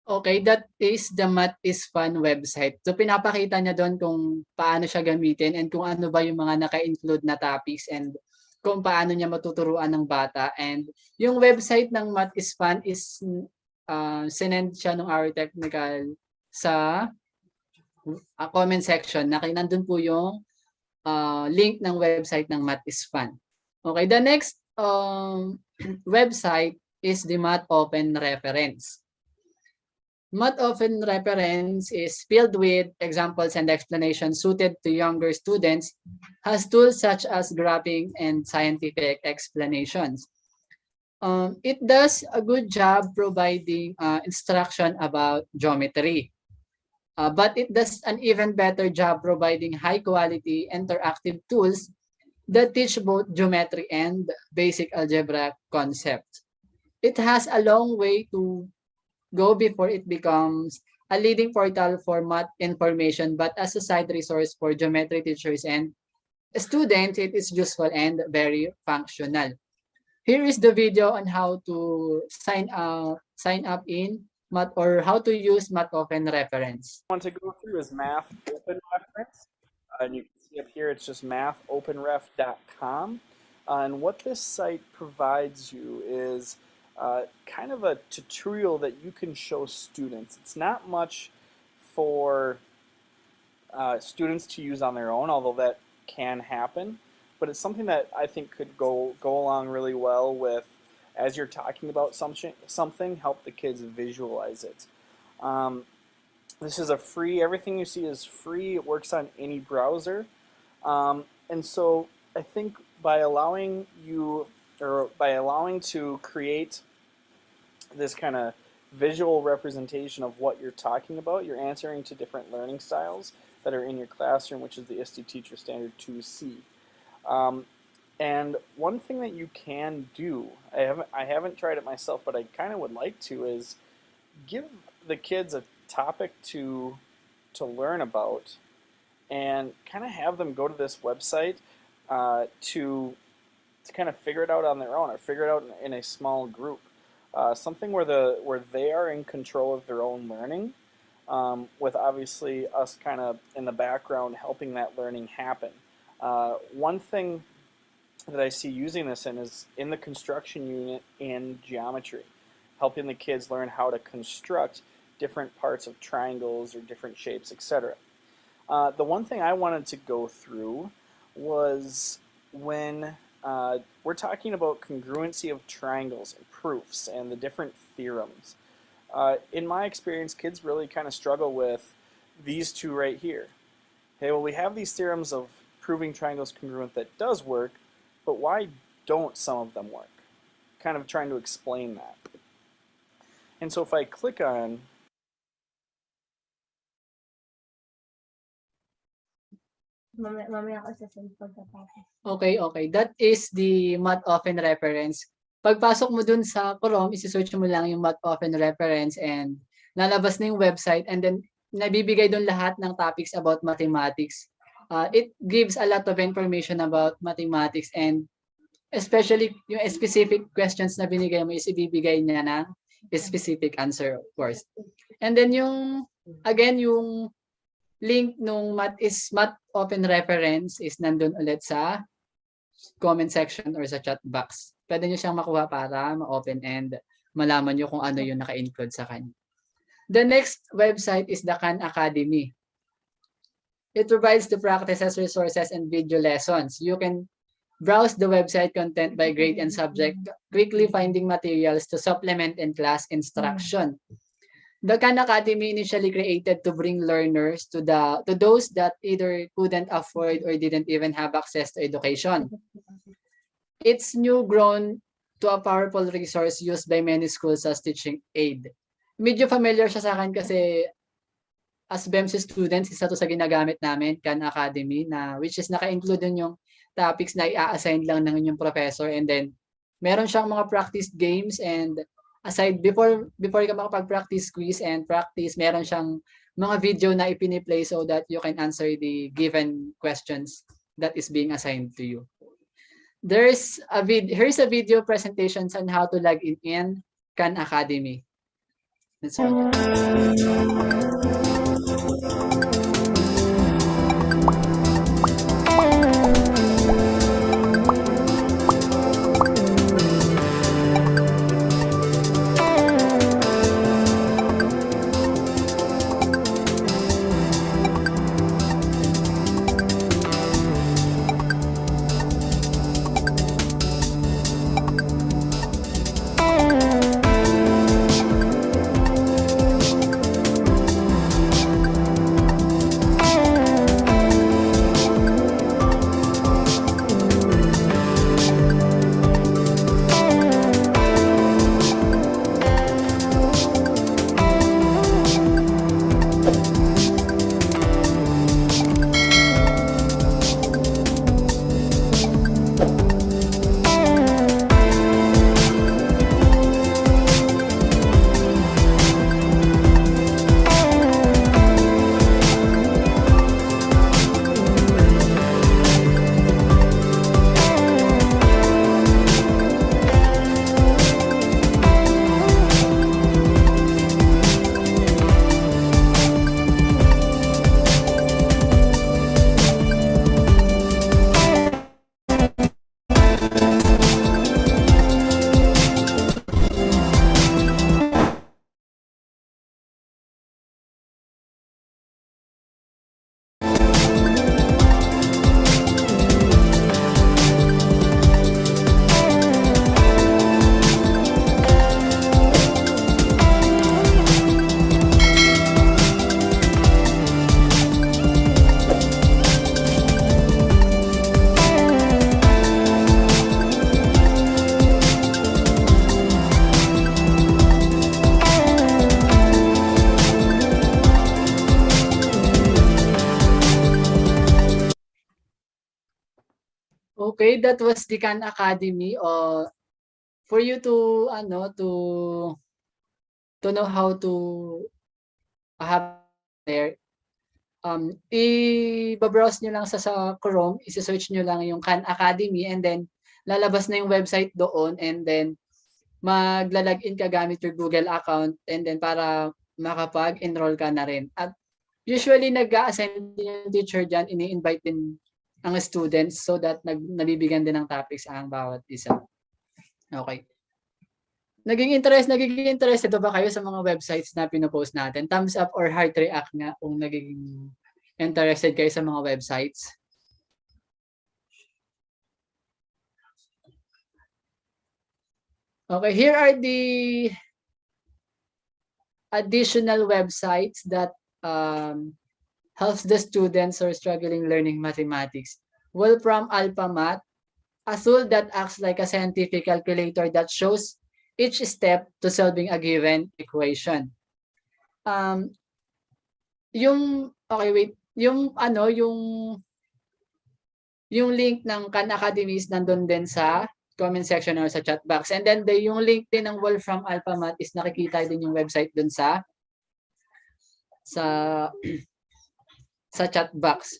Okay, that is the Math is Fun website. So pinapakita niya doon kung paano siya gamitin and kung ano ba yung mga naka-include na topics and kung paano niya matuturuan ng bata. And yung website ng Math is Fun is sinend siya ng 𝐟𝐚𝐻𝐞𝐚𝐜 sa comment section. Nandun po yung link ng website ng Math is Fun. Okay, the next website is the Math Open Reference. Math Open Reference is filled with examples and explanations suited to younger students, has tools such as graphing and scientific explanations. It does a good job providing instruction about geometry, but it does an even better job providing high-quality interactive tools that teach both geometry and basic algebra concepts. It has a long way to go before it becomes a leading portal for math information, but as a side resource for geometry teachers and students, it is useful and very functional. Here is the video on how to sign up in Math, or how to use Math Open Reference. Want to go through is Math Open Reference, and you can see up here it's just mathopenref.com. And what this site provides you is kind of a tutorial that you can show students. It's not much for students to use on their own, although that can happen, but it's something that I think could go along really well with, as you're talking about something, help the kids visualize it. This is a free, everything you see is free. It works on any browser. And so I think by allowing to create this kind of visual representation of what you're talking about, you're answering to different learning styles that are in your classroom, which is the ISTE Teacher Standard 2C. And one thing that you can do, I haven't tried it myself, but I kind of would like to, is give the kids a topic to learn about and kind of have them go to this website to kind of figure it out on their own, or figure it out in a small group. Something where they are in control of their own learning, with obviously us kind of in the background helping that learning happen. One thing that I see using this in is in the construction unit in geometry, helping the kids learn how to construct different parts of triangles or different shapes, etc. The one thing I wanted to go through was when we're talking about congruency of triangles and proofs and the different theorems. In my experience, kids really kind of struggle with these two right here. Okay, well, we have these theorems of proving triangles congruent that does work, but why don't some of them work? Kind of trying to explain that. And so if I click on Mamaya ako sa pagkatapos. Okay. That is the math often reference. Pagpasok mo dun sa Chrome, isi-search mo lang yung math often reference and lalabas na yung website and then nabibigay dun lahat ng topics about mathematics. It gives a lot of information about mathematics and especially yung specific questions na binigay mo is ibibigay niya ng specific answer, of course. And then yung link nung math open reference is nandun ulit sa comment section or sa chat box. Pwede nyo siyang makuha para ma-open and malaman nyo kung ano yung naka-include sa kanya. The next website is the Khan Academy. It provides the practices, resources, and video lessons. You can browse the website content by grade and subject, quickly finding materials to supplement in class instruction. The Khan Academy initially created to bring learners to those that either couldn't afford or didn't even have access to education. It's new grown to a powerful resource used by many schools as teaching aid. Medyo familiar siya sa akin kasi as BEMC students, isa to sa ginagamit namin, Khan Academy, which is naka-include dun yung topics na i-assign lang ng inyong professor and then meron siyang mga practice games and aside before ka makapag-practice quiz and practice, meron siyang mga video na ipini-play so that you can answer the given questions that is being assigned to you. Here's a video presentation on how to log in Khan Academy. Let's start. Okay, that was the Khan Academy. For you to know how to have there. I-browse nyo lang sa Chrome, isi-search nyo lang yung Khan Academy and then lalabas na yung website doon and then magla-login ka gamit your Google account and then para makapag-enroll ka na rin. At usually nag-a-assign din yung teacher dyan, ini-invite din ang students so that nabibigyan din ng topics ang bawat isa. Okay. Naging interested ba kayo sa mga websites na pinopost natin? Thumbs up or heart react nga kung naging interested kayo sa mga websites. Okay, here are the additional websites that helps the students who are struggling learning mathematics. Wolfram AlphaMath, a tool that acts like a scientific calculator that shows each step to solving a given equation. Yung link ng Khan Academies nandun din sa comment section or sa chat box. And then yung link din ng Wolfram AlphaMath is nakikita din yung website dun sa chat box.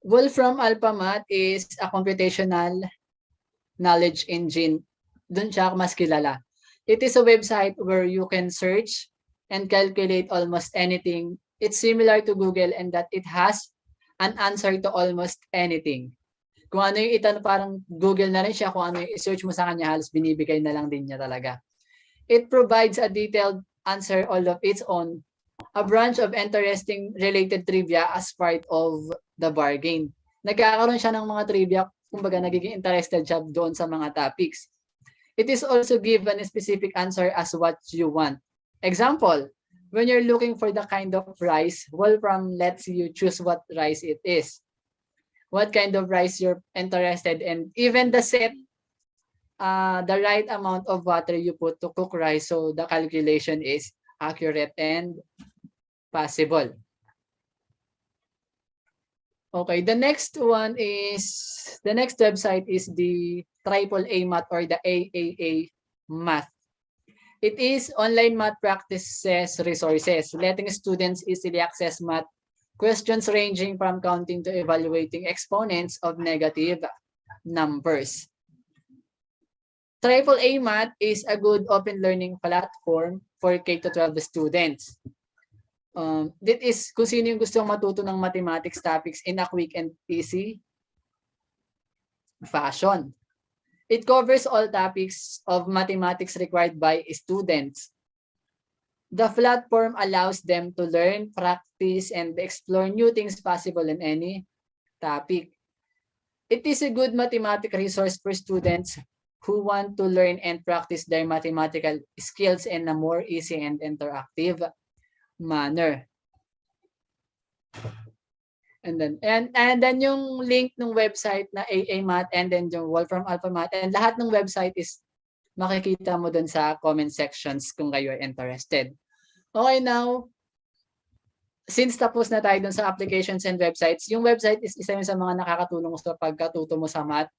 Wolfram AlphaMath is a computational knowledge engine. Dun siya mas kilala. It is a website where you can search and calculate almost anything. It's similar to Google in that it has an answer to almost anything. Kung ano yung parang Google na rin siya, kung ano yung i-search mo sa kanya, halos binibigay na lang din niya talaga. It provides a detailed answer all of its own, a branch of interesting related trivia as part of the bargain. Nagkakaroon siya ng mga trivia, kumbaga nagiging interested siya doon sa mga topics. It is also given a specific answer as what you want. Example, when you're looking for the kind of rice, Wolfram lets you choose what rice it is, what kind of rice you're interested in, even the right amount of water you put to cook rice so the calculation is accurate and possible. Okay, the next website is the AAA Math or the AAA Math. It is online math practices resources, letting students easily access math questions ranging from counting to evaluating exponents of negative numbers. AAA Math is a good open learning platform for K-12 students. That is kung sino yung gusto matuto ng mathematics topics in a quick and easy fashion. It covers all topics of mathematics required by students. The platform allows them to learn, practice, and explore new things possible in any topic. It is a good mathematics resource for students who want to learn and practice their mathematical skills in a more easy and interactive manner. And then yung link ng website na AA Math and then yung Wolfram AlphaMath and lahat ng website is makikita mo dun sa comment sections kung kayo ay interested. Okay, now since tapos na tayo dun sa applications and websites, yung website is isa yun sa mga nakakatulong sa pagkatuto mo sa math.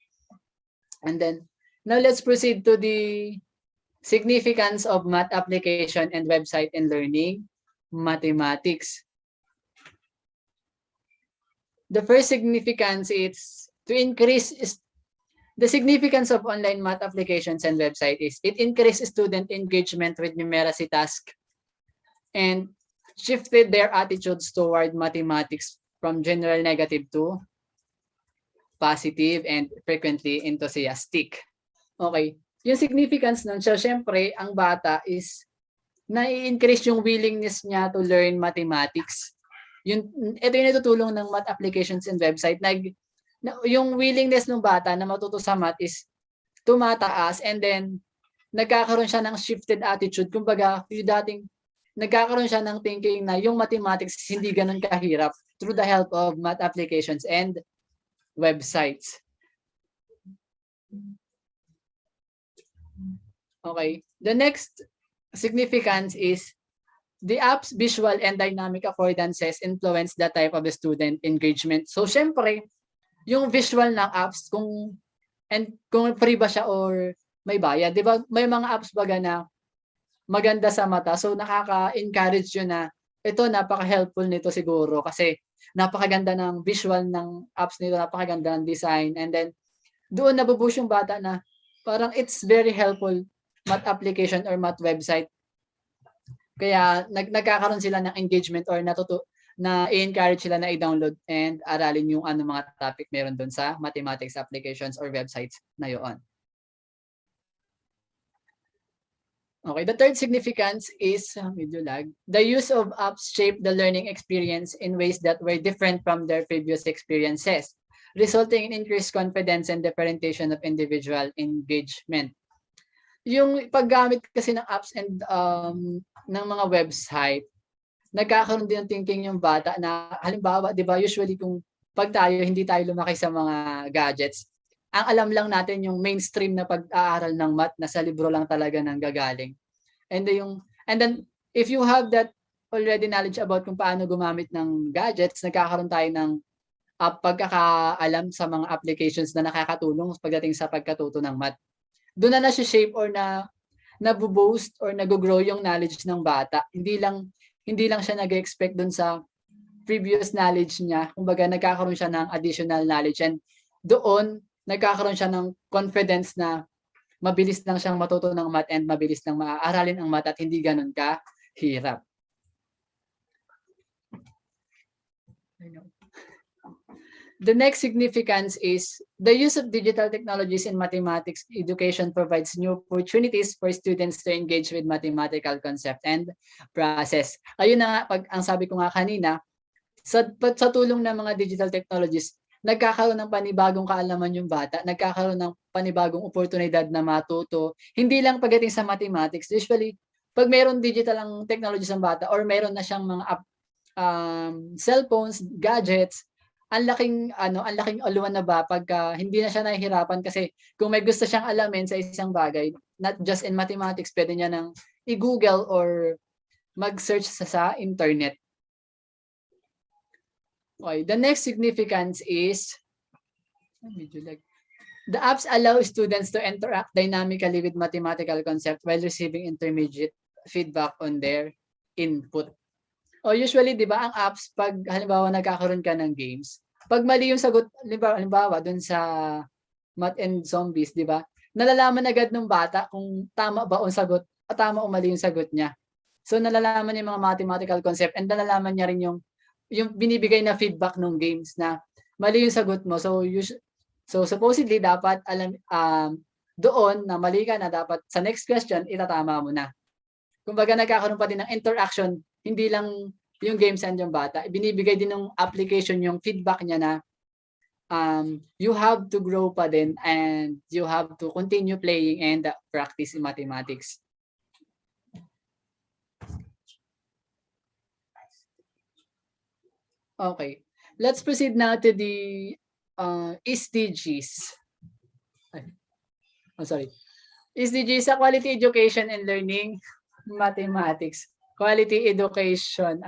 And then now let's proceed to the significance of math application and website in learning mathematics. The first significance is to increase the significance of online math applications and website is it increases student engagement with numeracy task and shifted their attitudes toward mathematics from general negative to positive and frequently enthusiastic. Okay, yung significance nun, so syempre ang bata is na-increase yung willingness niya to learn mathematics. Ito yung natutulong ng math applications and website. Yung willingness ng bata na matuto sa math is tumataas and then nagkakaroon siya ng shifted attitude. Kumbaga, yung dating nagkakaroon siya ng thinking na yung mathematics hindi ganun kahirap through the help of math applications and websites. Okay, the next significance is the app's visual and dynamic affordances influence the type of the student engagement. So, syempre, yung visual ng apps, kung free ba siya or may bayad, di ba? May mga apps baga na maganda sa mata. So, nakaka-encourage yun na ito, napaka-helpful nito siguro kasi napakaganda ng visual ng apps nito, napakaganda ng design. And then, doon nabubush yung bata na parang it's very helpful math application or math website. Kaya nagkakaroon sila ng engagement or na i-encourage sila na i-download and aralin yung mga topic meron doon sa mathematics applications or websites na yun. Okay, the third significance is medyo lag. The use of apps shaped the learning experience in ways that were different from their previous experiences, resulting in increased confidence and differentiation of individual engagement. Yung paggamit kasi ng apps and ng mga website, nagkakaroon din ng thinking yung bata na halimbawa, 'di ba, usually kung pag tayo hindi tayo lumaki sa mga gadgets, ang alam lang natin yung mainstream na pag-aaral ng math, nasa libro lang talaga nang gagaling. And then if you have that already knowledge about kung paano gumamit ng gadgets, nagkakaroon tayo ng pagkakaalam sa mga applications na nakakatulong pagdating sa pagkatuto ng math. Doon na shape or nabu-boost or nag-grow yung knowledge ng bata. Hindi lang siya nag-expect doon sa previous knowledge niya. Kumbaga nagkakaroon siya ng additional knowledge, and doon nagkakaroon siya ng confidence na mabilis lang siyang matuto ng math and mabilis lang maaaralin ang math at hindi ganun kahirap. The next significance is the use of digital technologies in mathematics education provides new opportunities for students to engage with mathematical concept and process. Ayun na nga, ang sabi ko nga kanina, sa tulong ng mga digital technologies, nagkakaroon ng panibagong kaalaman yung bata, nagkakaroon ng panibagong oportunidad na matuto, hindi lang pagdating sa mathematics. Usually, pag mayroon digital ang technologies ng bata or mayroon na siyang mga cellphones, gadgets, ang laking aluan na ba pagka hindi na siya nahihirapan kasi kung may gusto siyang alamin sa isang bagay, not just in mathematics, pwede niya nang i-google or mag-search sa internet. Okay, the next significance is the apps allow students to interact dynamically with mathematical concepts while receiving intermediate feedback on their input. O usually, di ba, ang apps, pag halimbawa nagkakaroon ka ng games, pag mali yung sagot, halimbawa dun sa Math and Zombies, di ba, nalalaman agad ng bata kung tama ba ang sagot, o tama o mali yung sagot niya. So nalalaman niya yung mga mathematical concept and nalalaman niya rin yung binibigay na feedback ng games na mali yung sagot mo. So supposedly dapat doon na mali ka na, dapat sa next question itatama mo na. Kumbaga nagkakaroon pa din ng interaction, hindi lang yung games and yung bata. Binibigay din ng application yung feedback niya na you have to grow pa din and you have to continue playing and practice in mathematics. Okay, let's proceed now to the SDGs. SDGs sa quality education and learning mathematics. Quality education,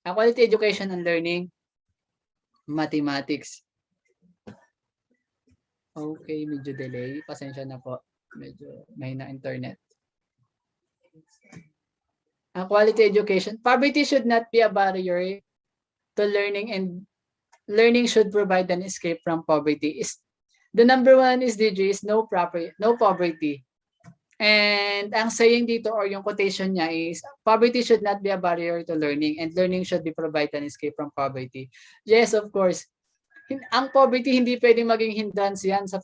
quality education and learning mathematics. Okay, medyo delay. Pasensya na po. Medyo mahina internet. Quality education. Poverty should not be a barrier to learning, and learning should provide an escape from poverty. The number one SDG is no poverty. And ang saying dito or yung quotation niya is, poverty should not be a barrier to learning and learning should be provide an escape from poverty. Yes, of course. Ang poverty hindi pwedeng maging hindrance yan sa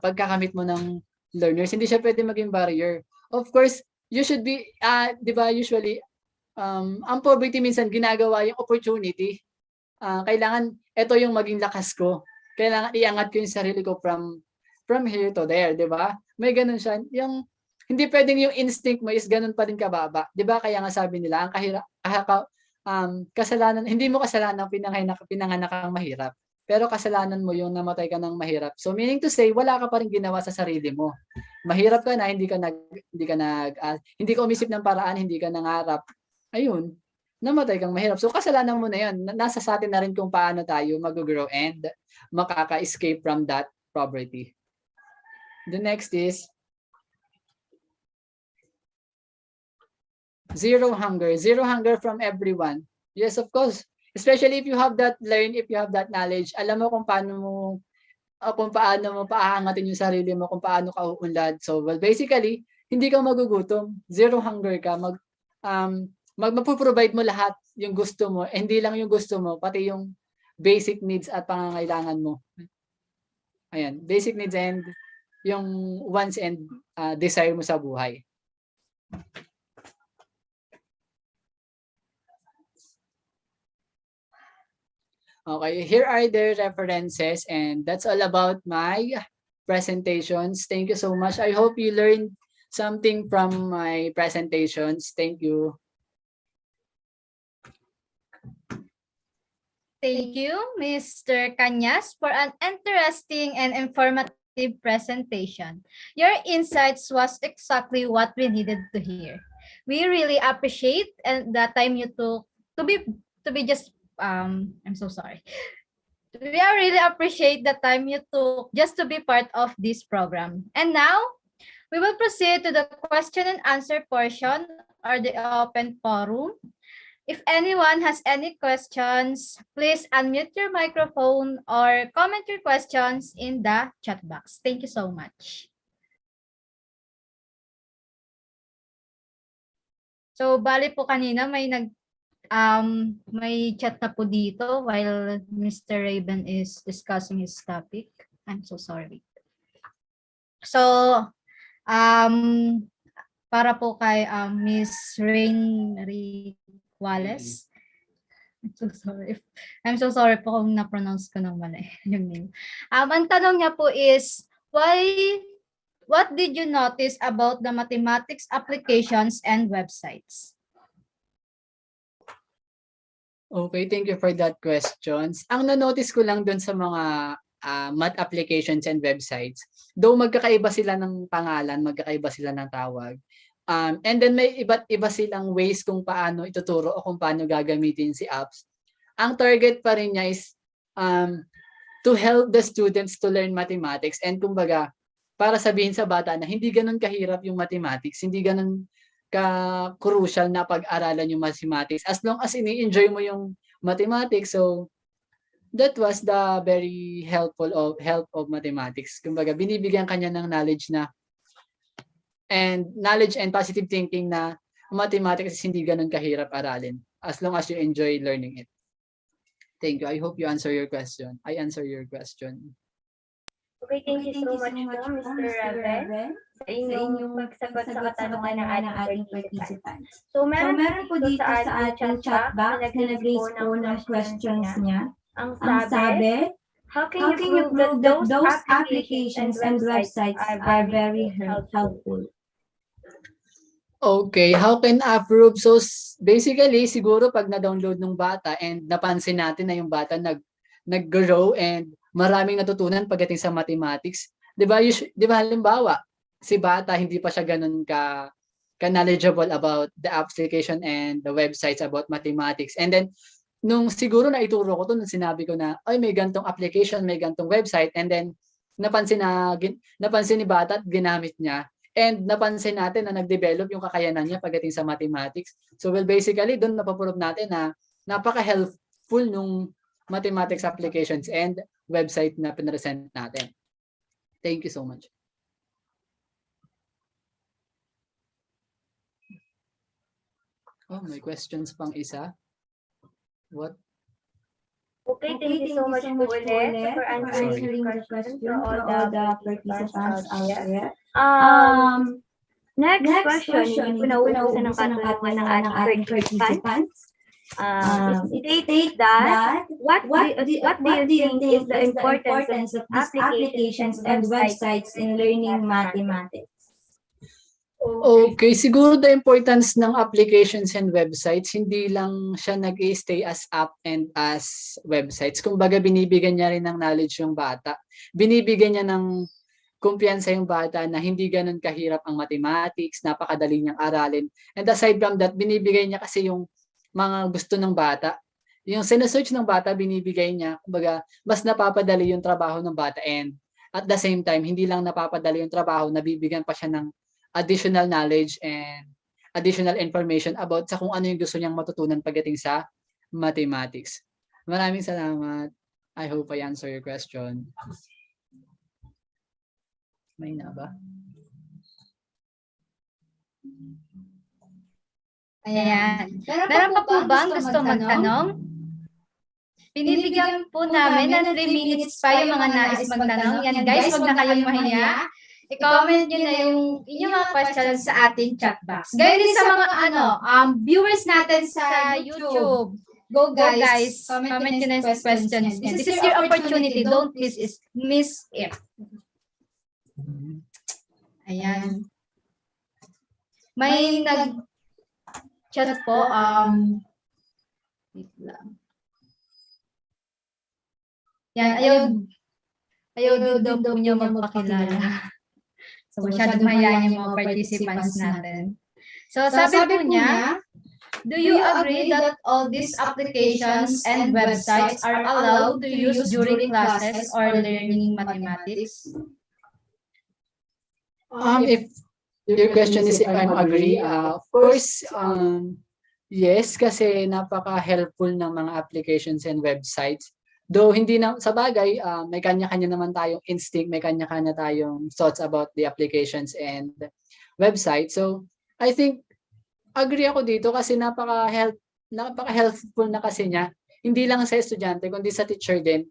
pagkakamit mo ng learners. Hindi siya pwedeng maging barrier. Of course, you should be, di ba, usually, ang poverty minsan ginagawa yung opportunity. Kailangan, ito yung maging lakas ko. Kailangan iangat ko yung sarili ko from here to there, di ba? May ganun siya. Yung, hindi pwedeng yung instinct mo is ganun pa rin kababa. Di ba? Kaya nga sabi nila, ang kasalanan, hindi mo kasalanan pinanganak kang mahirap. Pero kasalanan mo yung namatay ka ng mahirap. So meaning to say, wala ka pa rin ginawa sa sarili mo. Mahirap ka na, hindi ka umisip ng paraan, hindi ka nangarap. Ayun, namatay kang mahirap. So kasalanan mo na yun. Nasa sa atin na rin kung paano tayo mag-grow and makaka-escape from that poverty. The next is zero hunger. Zero hunger from everyone. Yes, of course. Especially if you have that if you have that knowledge, alam mo kung paano mo paaangatin yung sarili mo, kung paano ka uunlad. So, well, basically, hindi ka magugutom. Zero hunger ka. magpo-provide mo lahat yung gusto mo, hindi lang yung gusto mo, pati yung basic needs at pangangailangan mo. Ayan, basic needs and yung wants and desire mo sa buhay. Okay, here are the references, and that's all about my presentations. Thank you so much. I hope you learned something from my presentations. Thank you. Thank you, Mr. Cañas, for an interesting and informative presentation. Your insights was exactly what we needed to hear. We really appreciate and the time you took to be just I'm so sorry. We really appreciate the time you took just to be part of this program. And now we will proceed to the question and answer portion or the open forum. If anyone has any questions, please unmute your microphone or comment your questions in the chat box. Thank you so much. So, bali po kanina may chat na po dito while Mr. Raven is discussing his topic. I'm so sorry. So, para po kay Miss Rain Wallace. I'm so sorry po kung na-pronounce ko ng mali yung name. Ang tanong niya po is, what did you notice about the mathematics applications and websites? Okay, thank you for that questions. Ang na-notice ko lang dun sa mga math applications and websites, though magkakaiba sila ng pangalan, magkakaiba sila ng tawag, and then may iba't iba silang ways kung paano ituturo o kung paano gagamitin si apps. Ang target pa rin niya is to help the students to learn mathematics, and kumbaga para sabihin sa bata na hindi ganun kahirap yung mathematics, hindi ganun ka-crucial na pag-aralan yung mathematics as long as ini-enjoy mo yung mathematics. So that was the very help of mathematics. Kumbaga binibigyan kanya ng knowledge and positive thinking na mathematics is hindi ganun kahirap aralin as long as you enjoy learning it. Thank you. I hope you answer your question. I answer your question. Okay, thank you so much po, Mr. Raven, sa inyong pagsagot sa katanungan ng ating participants. So, meron po dito sa ating chat box na nag-raise po ng questions niya. Ang sabi, how can you prove that those applications and websites are very helpful? Okay, how can approve? So basically, siguro pag na-download ng bata and napansin natin na yung bata nag-grow and maraming natutunan pagdating sa mathematics. 'Di ba? 'Di ba halimbawa, si bata hindi pa siya ganun ka knowledgeable about the application and the websites about mathematics. And then nung siguro na ituro ko to, nung sinabi ko na ay may gantong application, may gantong website, and then napansin ni bata at ginamit niya. And napansin natin na nag-develop yung kakayanan niya pagdating sa mathematics. So well, basically, doon napaprove natin na napaka-helpful nung mathematics applications and website na pinresent natin. Thank you so much. Oh, may questions pang isa. What? Okay, thank you so much po ulit for answering the question to all the participants out there. Next question, hindi po nauubusan ng katanungan ng ating participants. State that what do you think is the importance of applications and websites in learning mathematics? Okay, siguro the importance ng applications and websites, hindi lang siya nag-stay as app and as websites. Kumbaga binibigyan niya rin ng knowledge yung bata. Binibigyan niya ng kumpiyansa yung bata na hindi ganun kahirap ang mathematics, napakadali niyang aralin. And aside from that, binibigay niya kasi yung mga gusto ng bata. Yung sinesearch ng bata, binibigay niya. Kumbaga, mas napapadali yung trabaho ng bata, and at the same time, hindi lang napapadali yung trabaho, nabibigyan pa siya ng additional knowledge and additional information about sa kung ano yung gusto niyang matutunan pagdating sa mathematics. Maraming salamat. I hope I answer your question. May na ba? Ayan. Meron pa po bang gusto magtanong? Pinibigyan po namin ng 3 minutes pa yung mga nais magtanong. Yan guys, huwag na kayong mahiya. I-comment nyo na yung inyong mga questions sa ating chat box. Gayun din sa mga viewers natin sa YouTube. Go guys, comment nyo na yung questions. This is your opportunity. Don't miss it. Ayan. May nag-chat po. Wait lang. Yan, ayaw din daw po niya magpakilala. So, masyadong mahihayin yung mga participants natin. So, sabi po niya, do you agree that all these applications and websites are allowed to use during classes or learning mathematics? If your question is if I'm agree, of course, yes, kasi napaka-helpful ng mga applications and websites. Though hindi na, sa bagay, may kanya-kanya naman tayong instinct, may kanya-kanya tayong thoughts about the applications and websites. So, I think, agree ako dito kasi napaka-helpful na kasi niya. Hindi lang sa estudyante, kundi sa teacher din.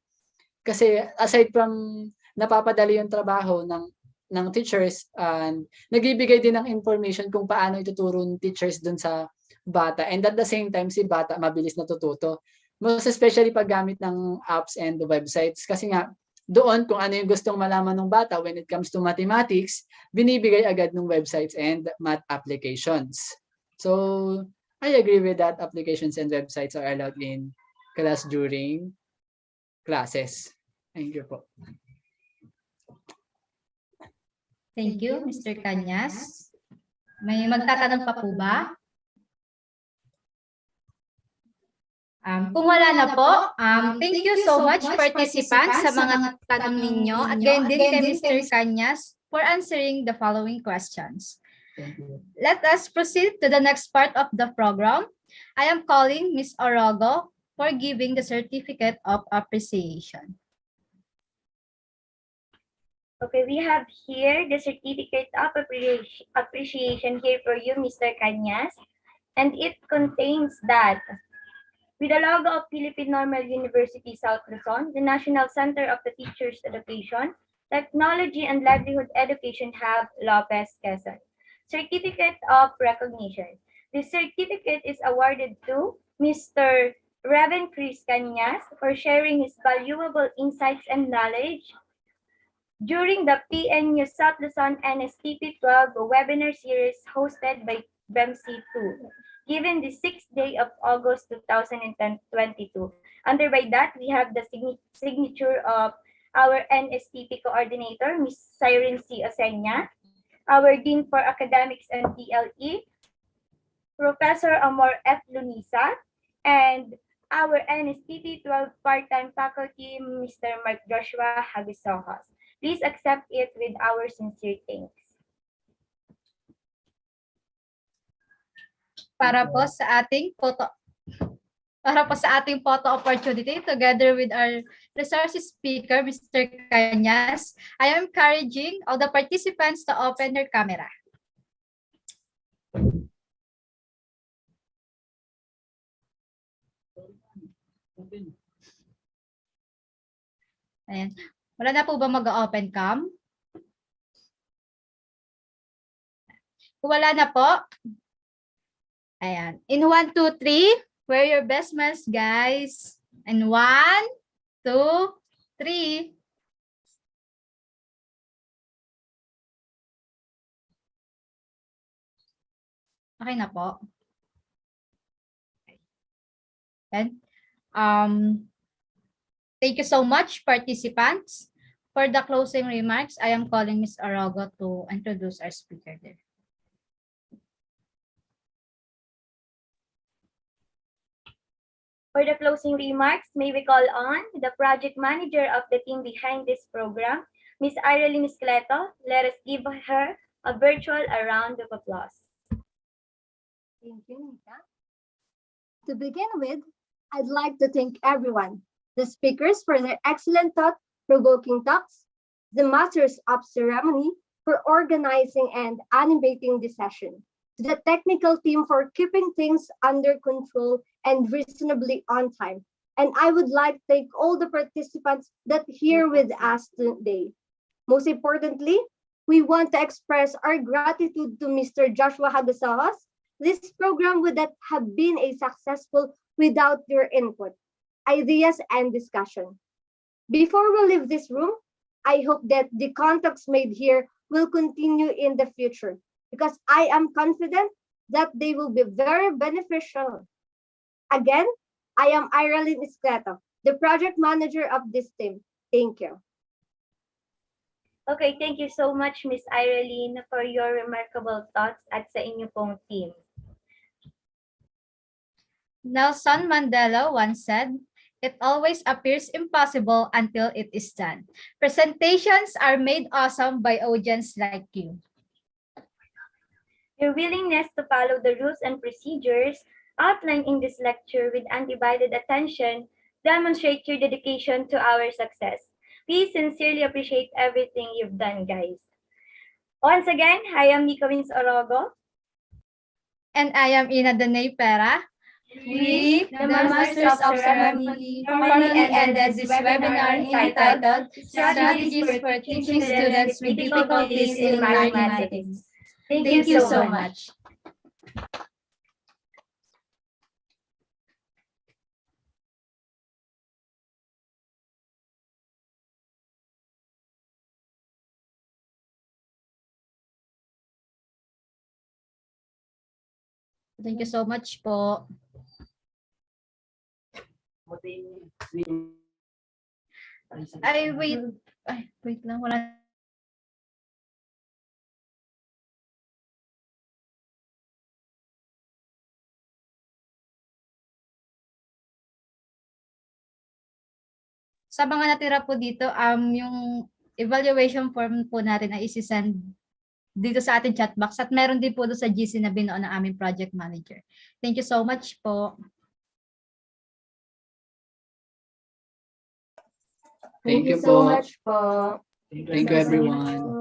Kasi aside from napapadali yung trabaho ng teachers, nagbibigay din ng information kung paano ituturo ng teachers dun sa bata. And at the same time, si bata mabilis natututo. Most especially paggamit ng apps and the websites. Kasi nga, doon kung ano yung gustong malaman ng bata when it comes to mathematics, binibigay agad ng websites and math applications. So, I agree with that. Applications and websites are allowed in class during classes. Thank you po. Thank you, Mr. Kanyas. May magtatanong pa po ba? Kung wala na po, thank you so much participants sa mga tanong ninyo at gayon din kay Mr. Kanyas for answering the following questions. Let us proceed to the next part of the program. I am calling Ms. Orogo for giving the certificate of appreciation. Okay, we have here the certificate of appreciation here for you, Mr. Kanyas, and it contains that with the logo of Philippine Normal University, South Luzon, the National Center of the Teachers Education, Technology and Livelihood Education Hub, Lopez, Quezon. Certificate of Recognition. This certificate is awarded to Mr. Reverend Chris Kanyas for sharing his valuable insights and knowledge during the PNU South Luzon NSTP 12 webinar series hosted by BEMC2. Given the 6th day of August 2022. Under by that, we have the signature of our NSTP coordinator, Ms. Siren C. Osenya, our Dean for Academics and DLE, Professor Amor F. Lunisa, and our NSTP 12 part-time faculty, Mr. Mark Joshua Hagisohas. Please accept it with our sincere thanks. Para po sa ating photo opportunity together with our resources speaker, Mr. Kanyas, I am encouraging all the participants to open their camera. Ayan. Wala na po ba mag-open cam? Kung wala na po, ayan. In 1, 2, 3, wear your best mask, guys. And 1, 2, 3. Okay na po. And, thank you so much, participants. For the closing remarks, I am calling Ms. Orogo to introduce our speaker there. For the closing remarks, may we call on the project manager of the team behind this program, Ms. 𝐸𝐴𝐿𝐴. Let us give her a virtual round of applause. Thank you, Nika. To begin with, I'd like to thank everyone, the speakers for their excellent thought-provoking talks, the masters of ceremony for organizing and animating this session, to the technical team for keeping things under control and reasonably on time. And I would like to thank all the participants that here with us today. Most importantly, we want to express our gratitude to Mr. Joshua Hagasahos. This program would not have been a successful without your input, ideas, and discussion. Before we leave this room, I hope that the contacts made here will continue in the future because I am confident that they will be very beneficial. Again, I am 𝐸𝐭�0, the project manager of this team. Thank you. Okay, thank you so much, Miss 𝐸𝐭𝐿, for your remarkable thoughts at sa inyo pong team. Nelson Mandela once said, "It always appears impossible until it is done." Presentations are made awesome by audience like you. Your willingness to follow the rules and procedures outlined in this lecture with undivided attention demonstrate your dedication to our success. We sincerely appreciate everything you've done, guys. Once again, I am Nicawins Orogo. And I am Ina Danay Pera. We, the Masters of Ceremony, formally ended this webinar entitled Strategies for Teaching Students with Difficulties in Mathematics. Thank you so much. Thank you so much po. Ay, wait. Ay, wait lang. Wala. Sa mga natira po dito, yung evaluation form po natin ay isi-send dito sa ating chat box at meron din po doon sa GC na binuo ng aming project manager. Thank you so much po. Thank you so po. much po. Thank you everyone.